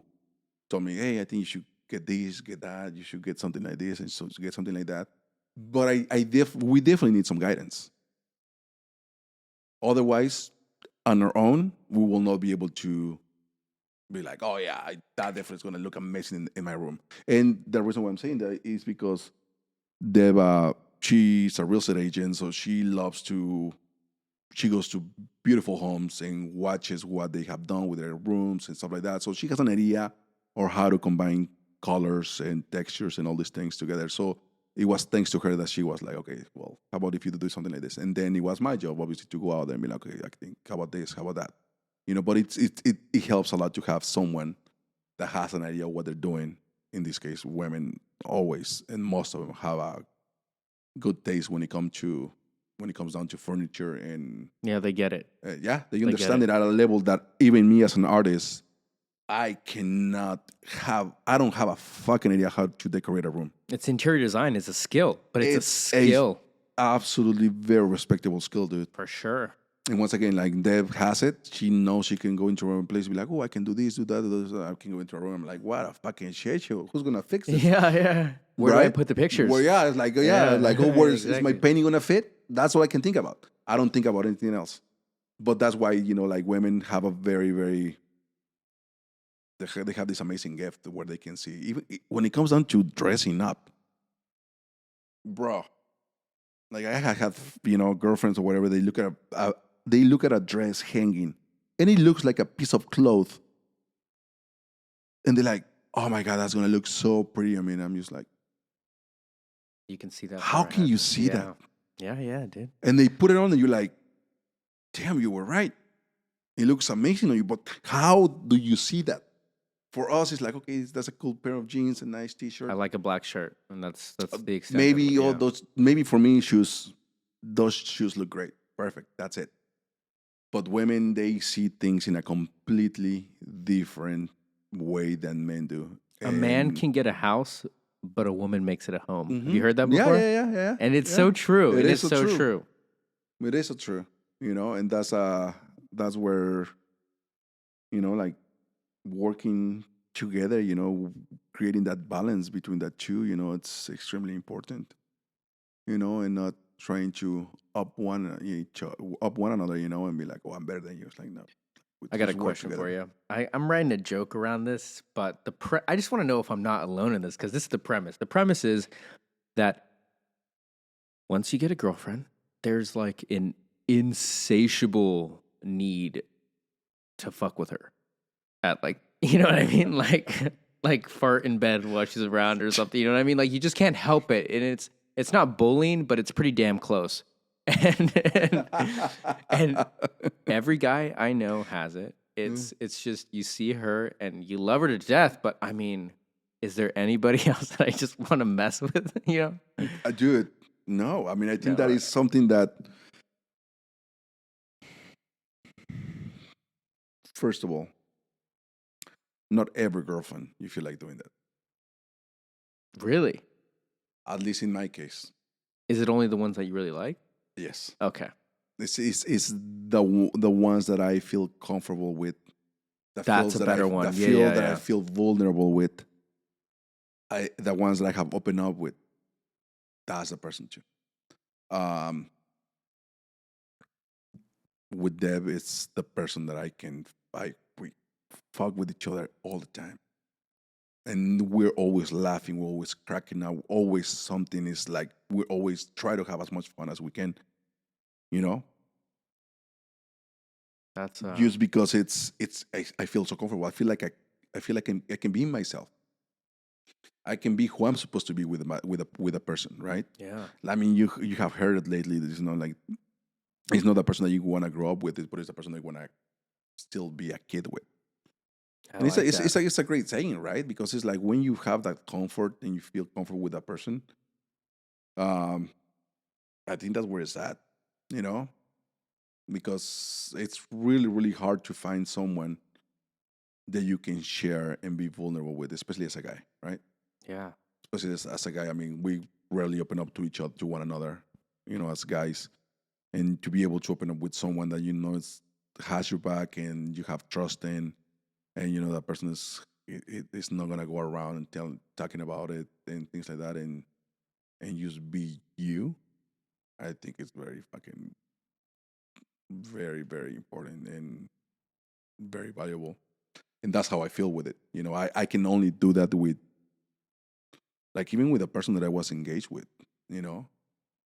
told me, hey, I think you should get this, get that. You should get something like this, and so get something like that. But we definitely need some guidance. Otherwise, on our own, we will not be able to be like, oh yeah, that definitely is going to look amazing in my room. And the reason why I'm saying that is because Deb, she's a real estate agent, so she goes to beautiful homes and watches what they have done with their rooms and stuff like that. So she has an idea of how to combine colors and textures and all these things together. So it was thanks to her that she was like, okay, well, how about if you do something like this? And then it was my job, obviously, to go out there and be like, okay, I think, how about this? How about that? But it helps a lot to have someone that has an idea of what they're doing. In this case, women always, and most of them have a good taste when it comes down to furniture and Yeah, they get it. yeah, they get understand it. it at a level that even me as an artist, I don't have a fucking idea how to decorate a room. It's interior design is a skill, but it's a It's skill absolutely very respectable skill, dude. for sure. And once again, like Deb has it, she knows she can go into her own place and be like, oh, I can do this, do that, do this. I can go into a room. I'm like, what a fucking shit show. Who's gonna fix this? Yeah. Where do I Right? put the pictures? Well, yeah, it's like, is my exactly. painting gonna fit? That's all I can think about. I don't think about anything else. But that's why, like women have a very, very, they have this amazing gift where they can see, even when it comes down to dressing up, bro. Like I have, girlfriends or whatever. They look at a dress hanging, and it looks like a piece of cloth, and they're like, "Oh my god, that's gonna look so pretty." I mean, I'm just like, You can see that. how far can ahead. you see that? Yeah, dude. And they put it on, and you're like, "Damn, you were right. It looks amazing on you." But how do you see that? For us, it's like, okay, that's a cool pair of jeans, a nice T-shirt. I like a black shirt, and that's the extent. Maybe of it, all those. Maybe for me, those shoes look great. Perfect. That's it. But women, they see things in a completely different way than men do. A man And- can get a house, but a woman makes it a home. Have Mhm. you heard that Yeah, before? yeah. And it's Yeah. so true. It It is is so so true. true. It is so true, and that's where, like working together, creating that balance between that two, it's extremely important, and not trying to up one another, and be like, oh, I'm better than you. It's like, no. I got a Let's work question for together. you. I'm writing a joke around this, but I just want to know if I'm not alone in this because this is the premise. The premise is that once you get a girlfriend, there's like an insatiable need to fuck with her at like, you know what I mean? Like fart in bed while she's around or something. You know what I mean? Like you just can't help it, and it's not bullying, but it's pretty damn close. And every guy I know has it. It's just you see her and you love her to death, but I mean, is there anybody else that I just want to mess with? Dude, no. I mean, I think No, that is something that, first of all, not every girlfriend you feel like doing that. Really? At least in my case, Is it only the ones that you really like? yes. Okay. It's the ones that I feel comfortable with. That's a better one. The Yeah, feel yeah, that yeah. I feel vulnerable with. The ones that I have opened up with. That's the person too. Um, with Deb, it's the person that we fuck with each other all the time, and we're always laughing, we're always cracking up, always something is like we always try to have as much fun as we can, you know, That's just because I feel so comfortable. I feel like I can be myself. I can be who I'm supposed to be with a person, right? yeah. I mean, you have heard it lately. It's not like it's not the person that you want to grow up with, but it's the person that you want to still be a kid with. I And like that. it's a great saying, right? Because it's like when you have that comfort and you feel comfortable with that person, um, I think that's where it's at, you know, because it's really, really hard to find someone that you can share and be vulnerable with, especially as a guy, right? Yeah. Especially as a guy. I mean, we rarely open up to each other, to one another, as guys. And to be able to open up with someone that has your back and you have trust in, and that person is not gonna go around and talking about it and things like that, and just be you. I think it's very fucking very, very important and very valuable. And that's how I feel with it. I can only do that with, like, even with a person that I was engaged with.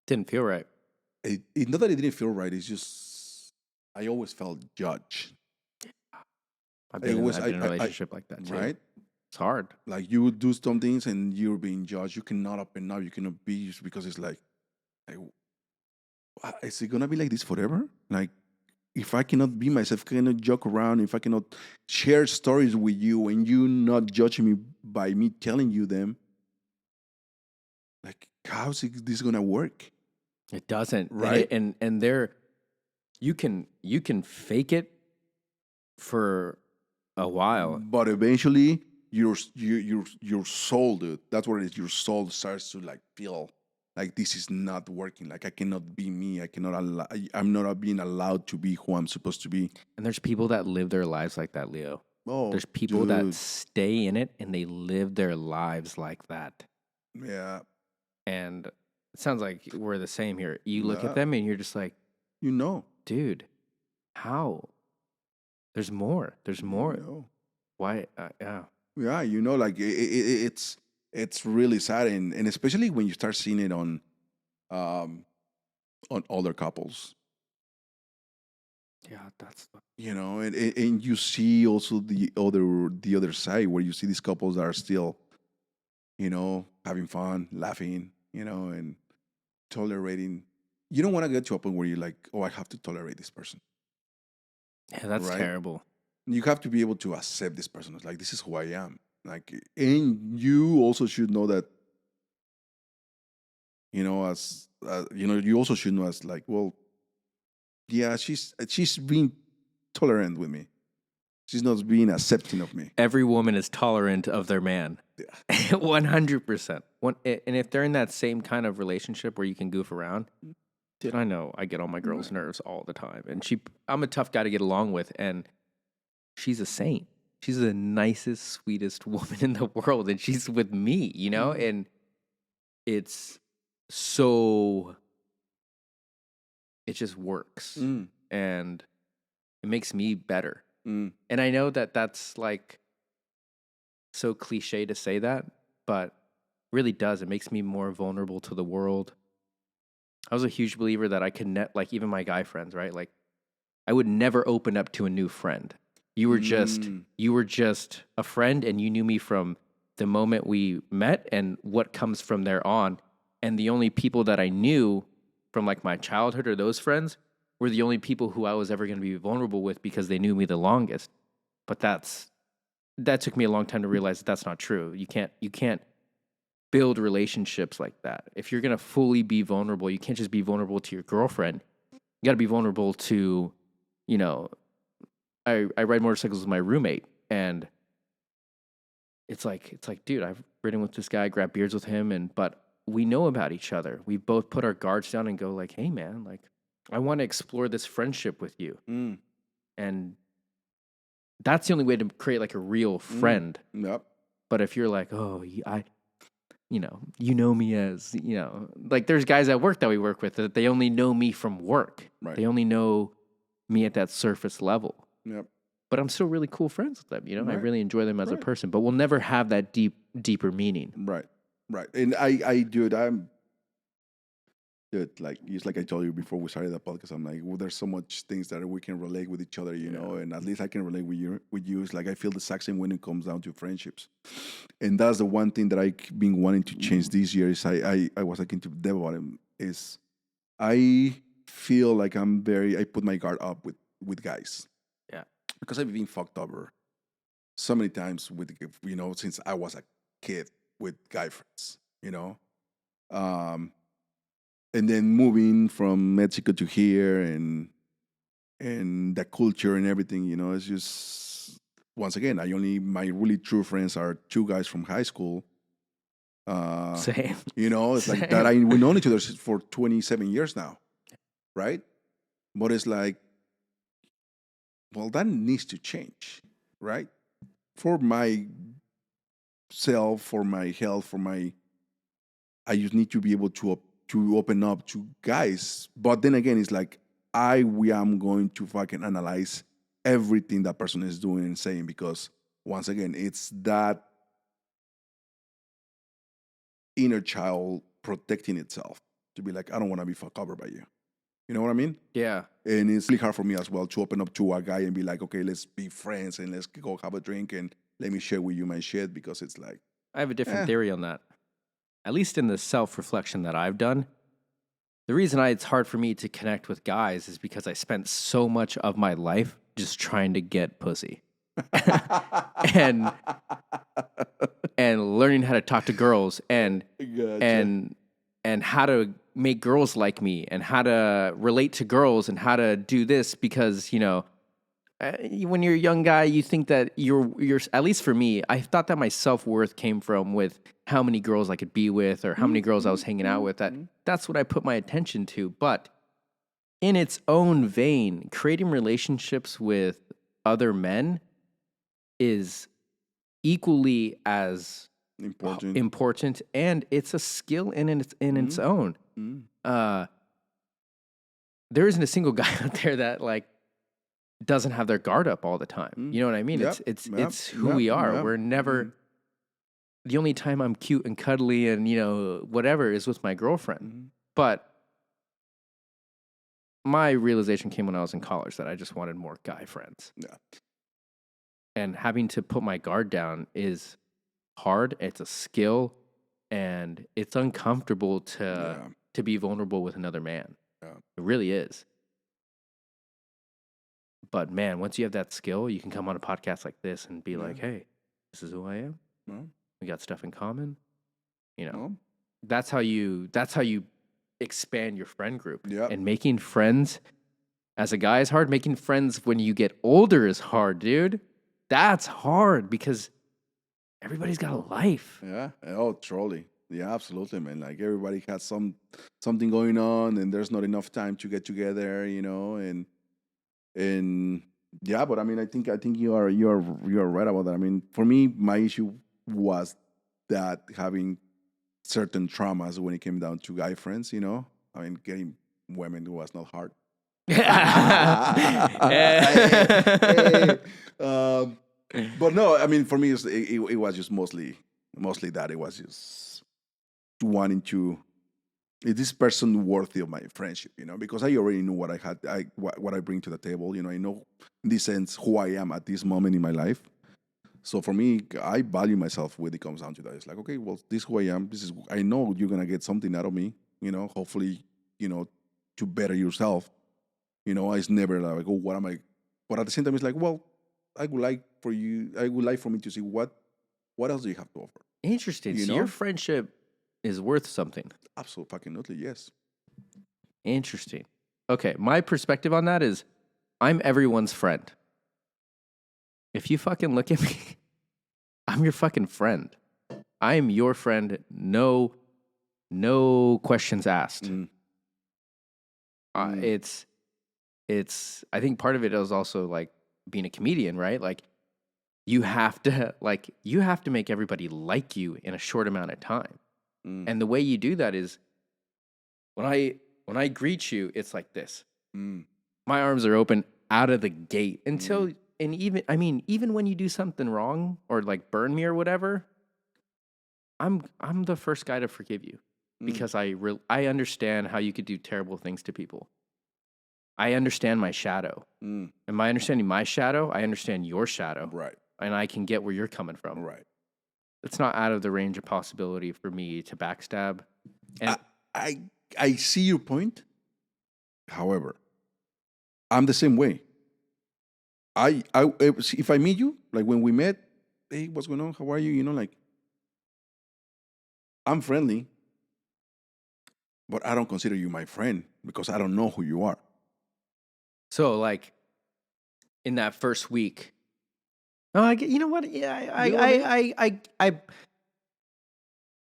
Didn't feel right. Not that it didn't feel right. It's just I always felt judged. I've been in a relationship like that too. Right? It's hard. Like you do some things and you're being judged. You cannot open up. You cannot be because it's like, is it gonna be like this forever? Like, if I cannot be myself, cannot joke around, if I cannot share stories with you and you not judging me by me telling you them, like, how's this gonna work? It doesn't. Right? And there you can fake it for a while. But eventually, your soul, dude, that's what it is. Your soul starts to like feel like this is not working. Like I cannot be me. I'm not being allowed to be who I'm supposed to be. And there's people that live their lives like that, Leo. Oh, There's people that dude. stay in it and they live their lives like that. Yeah, And it sounds like we're the same here. You look Yeah. at them and you're just like, you know. dude, how? There's more. There's more. You know. Why? Yeah. Yeah, you know, like it's really sad, and especially when you start seeing it on other couples, Yeah, that's you know, and you see also the other side where you see these couples that are still, you know, having fun, laughing, you know, and tolerating. You don't want to get to a point where you're like, oh, I have to tolerate this person. yeah, that's Right? terrible. You have to be able to accept this person. It's like, this is who I am. Like, and you also should know that, you know, as you know, you also should know as like, well, yeah, she's being tolerant with me. She's not being accepting of me. Every woman is tolerant of their man. Yeah. 100%. And if they're in that same kind of relationship where you can goof around, dude, I know I get on my girl's nerves all the time. And I'm a tough guy to get along with. And she's a saint. She's the nicest, sweetest woman in the world. And she's with me, you know? And it's so, it just works. And it makes me better. And I know that that's like so cliche to say that, but really does. It makes me more vulnerable to the world. I was a huge believer that I could like even my guy friends, right? Like I would never open up to a new friend. You were just a friend and you knew me from the moment we met and what comes from there on. And the only people that I knew from like my childhood or those friends were the only people who I was ever going to be vulnerable with because they knew me the longest. But that took me a long time to realize that that's not true. You can't build relationships like that. If you're going to fully be vulnerable, you can't just be vulnerable to your girlfriend. You got to be vulnerable to, you know, I ride motorcycles with my roommate and it's like, dude, I've ridden with this guy, grabbed beers with him but we know about each other. We both put our guards down and go like, hey man, like I want to explore this friendship with you. And that's the only way to create like a real friend. Yep. But if you're like, oh, you know me as, you know, like there's guys at work that we work with that they only know me from work. Right. They only know me at that surface level. Yep. But I'm still really cool friends with them, you know? I Right. really enjoy them as a person, but we'll never have that deeper meaning. Right. Right. And I do it. Dude, like just like I told you before we started the podcast, I'm like, well, there's so much things that we can relate with each other, you know, and at least I can relate with you. It's like I feel the exact same when it comes down to friendships, and that's the one thing that I've been wanting to change this year. Is I was like into Dev about it. Is I feel like I put my guard up with guys. Yeah, because I've been fucked over so many times with, you know, since I was a kid with guy friends, you know. And then moving from Mexico to here and the culture and everything, you know, it's just once again, my really true friends are two guys from high school. same. You know, it's like that we known each other for 27 years now, right? But it's like, well, that needs to change, right? For my self, for my health, I just need to be able to open up to guys. But then again, it's like we am going to fucking analyze everything that person is doing and saying, because once again, it's that inner child protecting itself to be like, I don't want to be fucked over by you. You know what I mean? Yeah. And it's really hard for me as well to open up to a guy and be like, okay, let's be friends and let's go have a drink and let me share with you my shit because it's like, I have a different theory on that. At least in the self-reflection that I've done, the reason it's hard for me to connect with guys is because I spent so much of my life just trying to get pussy. and and learning how to talk to girls and gotcha. and how to make girls like me and how to relate to girls and how to do this because when you're a young guy you think that you're at least for me I thought that my self-worth came from with how many girls I could be with or how many girls I was hanging out with. That's what I put my attention to. But in its own vein, creating relationships with other men is equally as important, and it's a skill in its own. There isn't a single guy out there that like doesn't have their guard up all the time. You know what I mean? Yep. It's who we are. Yep. We're never. The only time I'm cute and cuddly and whatever is with my girlfriend. But my realization came when I was in college that I just wanted more guy friends. Yeah. And having to put my guard down is hard. It's a skill, and it's uncomfortable to be vulnerable with another man. Yeah. It really is. But man, once you have that skill, you can come on a podcast like this and be like, "Hey, this is who I am. We got stuff in common." That's how you expand your friend group. Yep. And making friends as a guy is hard. Making friends when you get older is hard, dude. That's hard because everybody's got a life. Yeah. Oh, truly. Yeah, absolutely, man. Like everybody has something going on, and there's not enough time to get together, and yeah. But I mean, I think you are right about that. I mean, for me, my issue was that having certain traumas when it came down to guy friends. I mean, getting women was not hard. But no, I mean, for me, it was just mostly that. It was just wanting to, is this person worthy of my friendship? Because I already knew what I had, what I bring to the table. I know in this sense who I am at this moment in my life. So for me, I value myself when it comes down to that. It's like, okay, well, this is who I am. I know you're gonna get something out of me. Hopefully, to better yourself. It's never like, oh, what am I? But at the same time, it's like, well, I would like for me to see what else do you have to offer. Interesting. So your friendship is worth something. Absolutely, yes. Interesting. Okay, my perspective on that is, I'm everyone's friend. If you fucking look at me, I'm your fucking friend. I am your friend. No questions asked. It's. I think part of it is also like being a comedian, right? Like you have to make everybody like you in a short amount of time, and the way you do that is when I greet you, it's like this. My arms are open out of the gate until. And even when you do something wrong or like burn me or whatever, I'm the first guy to forgive you because I understand how you could do terrible things to people. I understand my shadow. And by understanding my shadow, I understand your shadow. Right. And I can get where you're coming from. Right. It's not out of the range of possibility for me to backstab. And I see your point. However, I'm the same way. If I meet you, like when we met, hey, what's going on? How are you? Like I'm friendly, but I don't consider you my friend because I don't know who you are. So, like, in that first week, you know what? Yeah,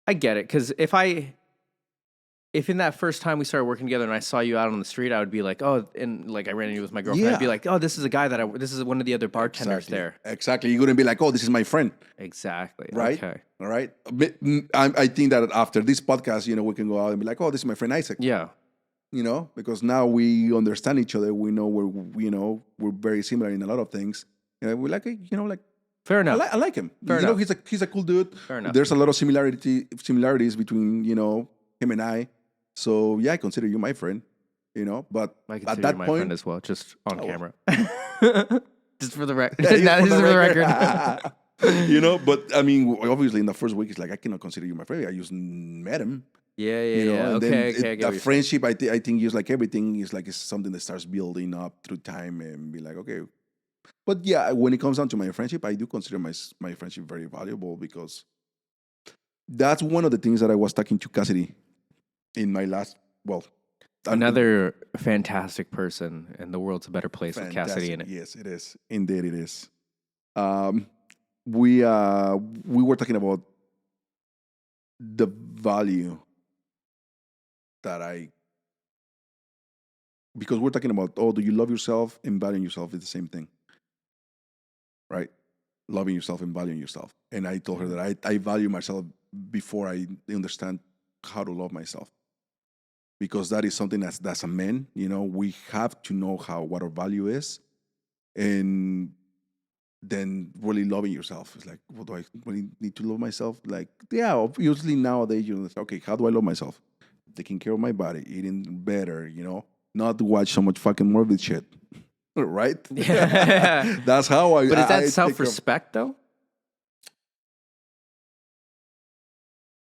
I get it because if in that first time we started working together and I saw you out on the street, I would be like, oh, and like I ran into you with my girlfriend, I'd be like, oh, this is a guy this is one of the other bartenders there. Exactly. You're going to be like, oh, this is my friend. Exactly. Right? Okay. All right. I think that after this podcast, we can go out and be like, oh, this is my friend Isaac. Yeah. Because now we understand each other. We know we're very similar in a lot of things. We like, like. Fair enough. I like him. Fair enough. He's a cool dude. Fair enough. There's a lot of similarities between, him and I. So yeah, I consider you my friend, but I consider at that you my point, friend as well, just on camera. Just for the record. Yeah, This is for the record. But I mean, obviously, in the first week, it's like I cannot consider you my friend. I just met him, Yeah, yeah, yeah. and then Okay, okay, I get the what you're saying. friendship. I think is like everything is like it's something that starts building up through time and be like, okay. But yeah, when it comes down to my friendship, I do consider my friendship very valuable because that's one of the things that I was talking to Cassidy in my last. Well, Another fantastic person, and the world's a better place with Cassidy fantastic. in it. Yes, it is. Indeed, it is. Um, we were talking about the value that I because we're talking about do you love yourself and valuing yourself is the same thing, right? Loving yourself and valuing yourself. And I told her that I value myself before I understand how to love myself. Because that is something that's a man, we have to know what our value is, and then really loving yourself. It's like, what do I really need to love myself? Like, yeah, obviously nowadays okay, how do I love myself? Taking care of my body, eating better, not to watch so much fucking morbid shit. Right? Yeah. That's how But is that I take care of. self-respect though?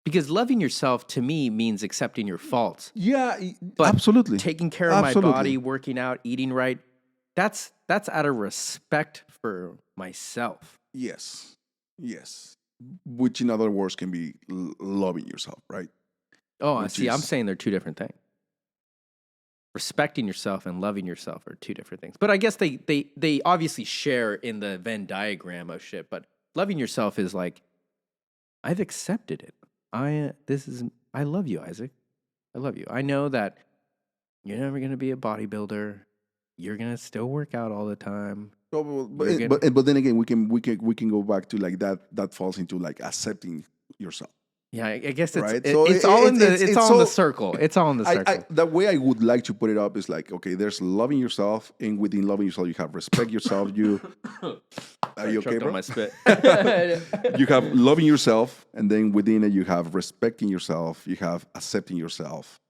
Because loving yourself to me means accepting your faults. Yeah, But absolutely. taking care of my body, working out, eating right, that's out of respect for myself. Yes. Yes. Which, in other words, can be loving yourself, right? Oh, I Which see. I'm is, saying they're two different things. Respecting yourself and loving yourself are two different things. But I guess they obviously share in the Venn diagram of shit. But loving yourself is like, I've accepted it. I love you, Isaac. I love you. I know that you're never gonna be a bodybuilder. You're gonna still work out all the time. You're gonna but then again, we can go back to like that falls into like accepting yourself, Yeah, I guess right? So it's all in the it's it's all in the so circle. It's all in the circle. the way I would like to put it up is like, okay, there's loving yourself, and within loving yourself, you have respect yourself. Are you okay, Choked on bro? my spit. You have loving yourself, and then within it, you have respecting yourself. You have accepting yourself.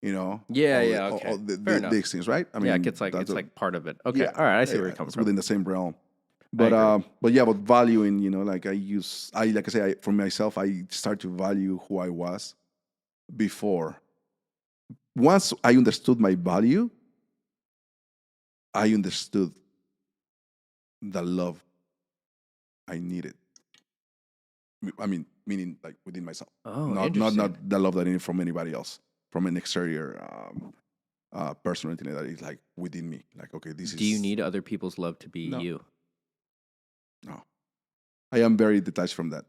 Yeah, all, yeah, okay. all Fair enough. these things, right? I Yeah, mean, it's that's like part of it. Okay, yeah, all right. I see yeah, where you're coming it's from. within the same realm. I agree. But yeah, but valuing, like like I say, for myself, I start to value who I was before. Once I understood my value, I understood the love I needed. I mean, meaning like within myself, Oh, not interesting. the love that I need from anybody else, from an exterior person or anything like that. It's like within me. Like, okay, this Do you is need other people's love to be no, you? no. I am very detached from that.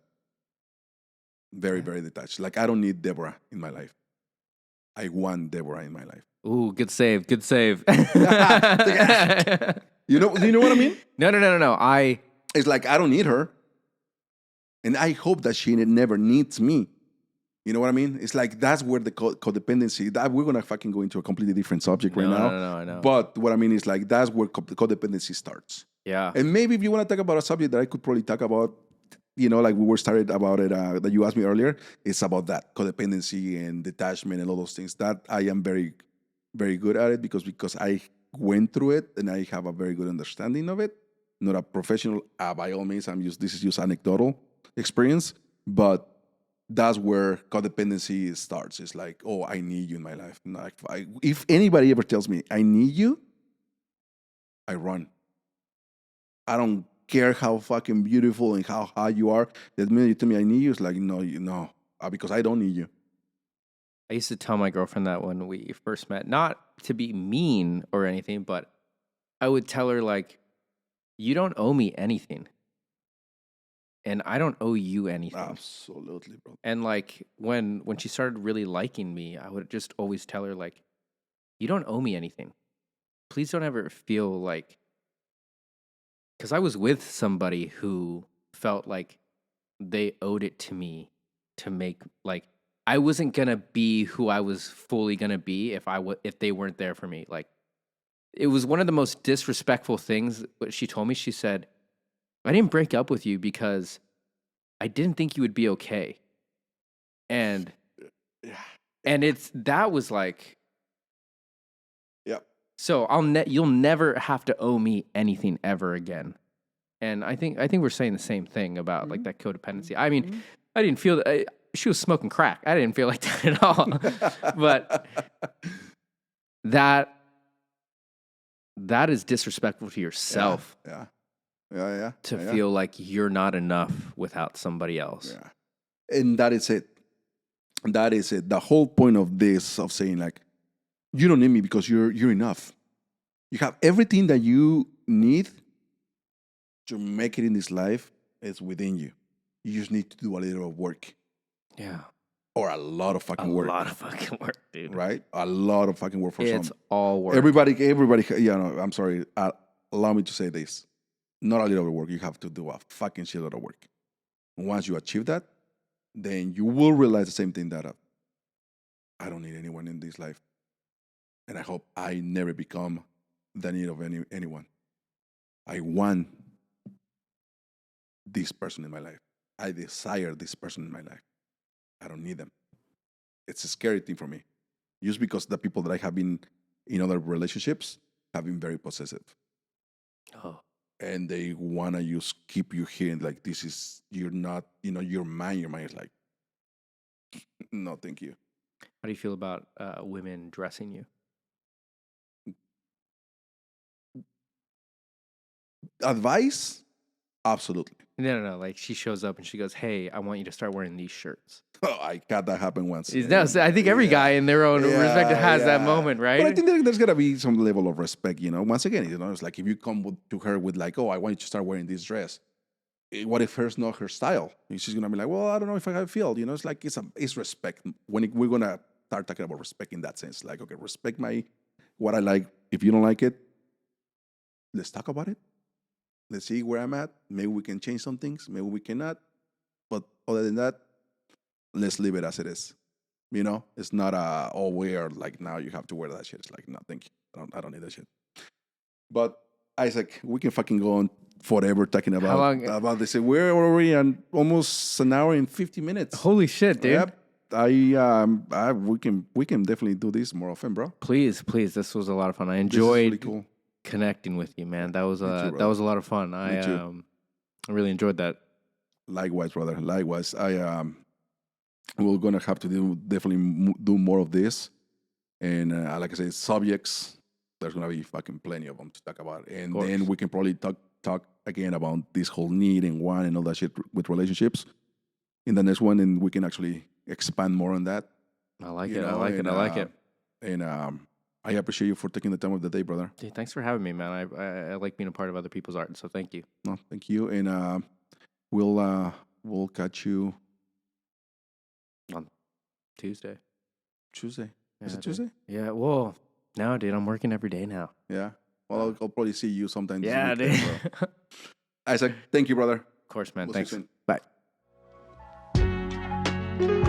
Very, Okay. very detached. Like, I don't need Deborah in my life. I want Deborah in my life. Ooh, good save. Good save. Do you know what I mean? No. It's like I don't need her, and I hope that she never needs me. You know what I mean? It's like that's where the codependency. That we're gonna fucking go into a completely different subject right now. No. I know. But what I mean is like that's where codependency starts. Yeah. And maybe if you want to talk about a subject that I could probably talk about, like we were started about it that you asked me earlier, it's about that codependency and detachment and all those things. That I am very, very good at it because I went through it and I have a very good understanding of it. Not a professional by all means. This is just anecdotal experience, but that's where codependency starts. It's like, oh, I need you in my life. And like, if anybody ever tells me I need you, I run. I don't care how fucking beautiful and how high you are. The minute you tell me I need you, it's like, no, because I don't need you. I used to tell my girlfriend that when we first met, not to be mean or anything, but I would tell her, like, you don't owe me anything. And I don't owe you anything. Absolutely, bro. And like when she started really liking me, I would just always tell her, like, you don't owe me anything. Please don't ever feel like, because I was with somebody who felt like they owed it to me to make, like, I wasn't gonna be who I was fully gonna be if they weren't there for me. Like, it was one of the most disrespectful things. What she told me, she said, I didn't break up with you because I didn't think you would be okay. And that was like, Yeah. so you'll never have to owe me anything ever again. And I think we're saying the same thing about like that codependency. I mean, I didn't feel that she was smoking crack. I didn't feel like that at all. But that is disrespectful to yourself. Yeah. To feel like you're not enough without somebody else. Yeah. And that is it. That is it. The whole point of this, of saying like, you don't need me because you're enough. You have everything that you need to make it in this life is within you. You just need to do a little of work. Yeah. Or a lot of fucking work. A lot of fucking work, dude. Right? A lot of fucking work for some. It's all work. Everybody, I'm sorry. Allow me to say this. Not a little bit of work. You have to do a fucking shitload of work. Once you achieve that, then you will realize the same thing that I don't need anyone in this life. And I hope I never become the need of anyone. I want this person in my life. I desire this person in my life. I don't need them. It's a scary thing for me. Just because the people that I have been in other relationships have been very possessive. Oh. And they want to just keep you here. And like, this is, you're not, you're mine. Your mind is like, no, thank you. How do you feel about women dressing you? Advice? Absolutely. No. Like she shows up and she goes, "Hey, I want you to start wearing these shirts." Oh, I had that happen once. I think every guy in their own respect has that moment, right? But I think there's gotta be some level of respect. Once again, it's like if you come to her with like, "Oh, I want you to start wearing this dress." What if her's not her style? She's gonna be like, "Well, I don't know if I feel." It's like it's respect. We're gonna start talking about respect in that sense, like, okay, respect what I like. If you don't like it, let's talk about it. Let's see where I'm at. Maybe we can change some things. Maybe we cannot. But other than that, let's leave it as it is. It's not we are like, now you have to wear that shit. It's like, no, thank you. I don't need that shit. But Isaac, we can fucking go on forever talking about this. We're already on almost an hour and 50 minutes. Holy shit, dude. Yep. We can definitely do this more often, bro. Please. This was a lot of fun. I enjoyed really cool. Connecting with you, man. That was a lot of fun. I really enjoyed that. Likewise, brother. Likewise. We're gonna have to definitely do more of this, and like I said, subjects. There's gonna be fucking plenty of them to talk about, and then we can probably talk again about this whole need and want and all that shit with relationships in the next one, and we can actually expand more on that. I like it. I like it. And I appreciate you for taking the time of the day, brother. Dude, thanks for having me, man. I like being a part of other people's art, so thank you. No, thank you. And we'll catch you on Tuesday. Tuesday? Yeah, is it Tuesday? Yeah. Well, no, dude, I'm working every day now. Yeah. Well, I'll probably see you sometime. Yeah, dude. Isaac, thank you, brother. Of course, man. We'll Thanks. see you soon. Bye.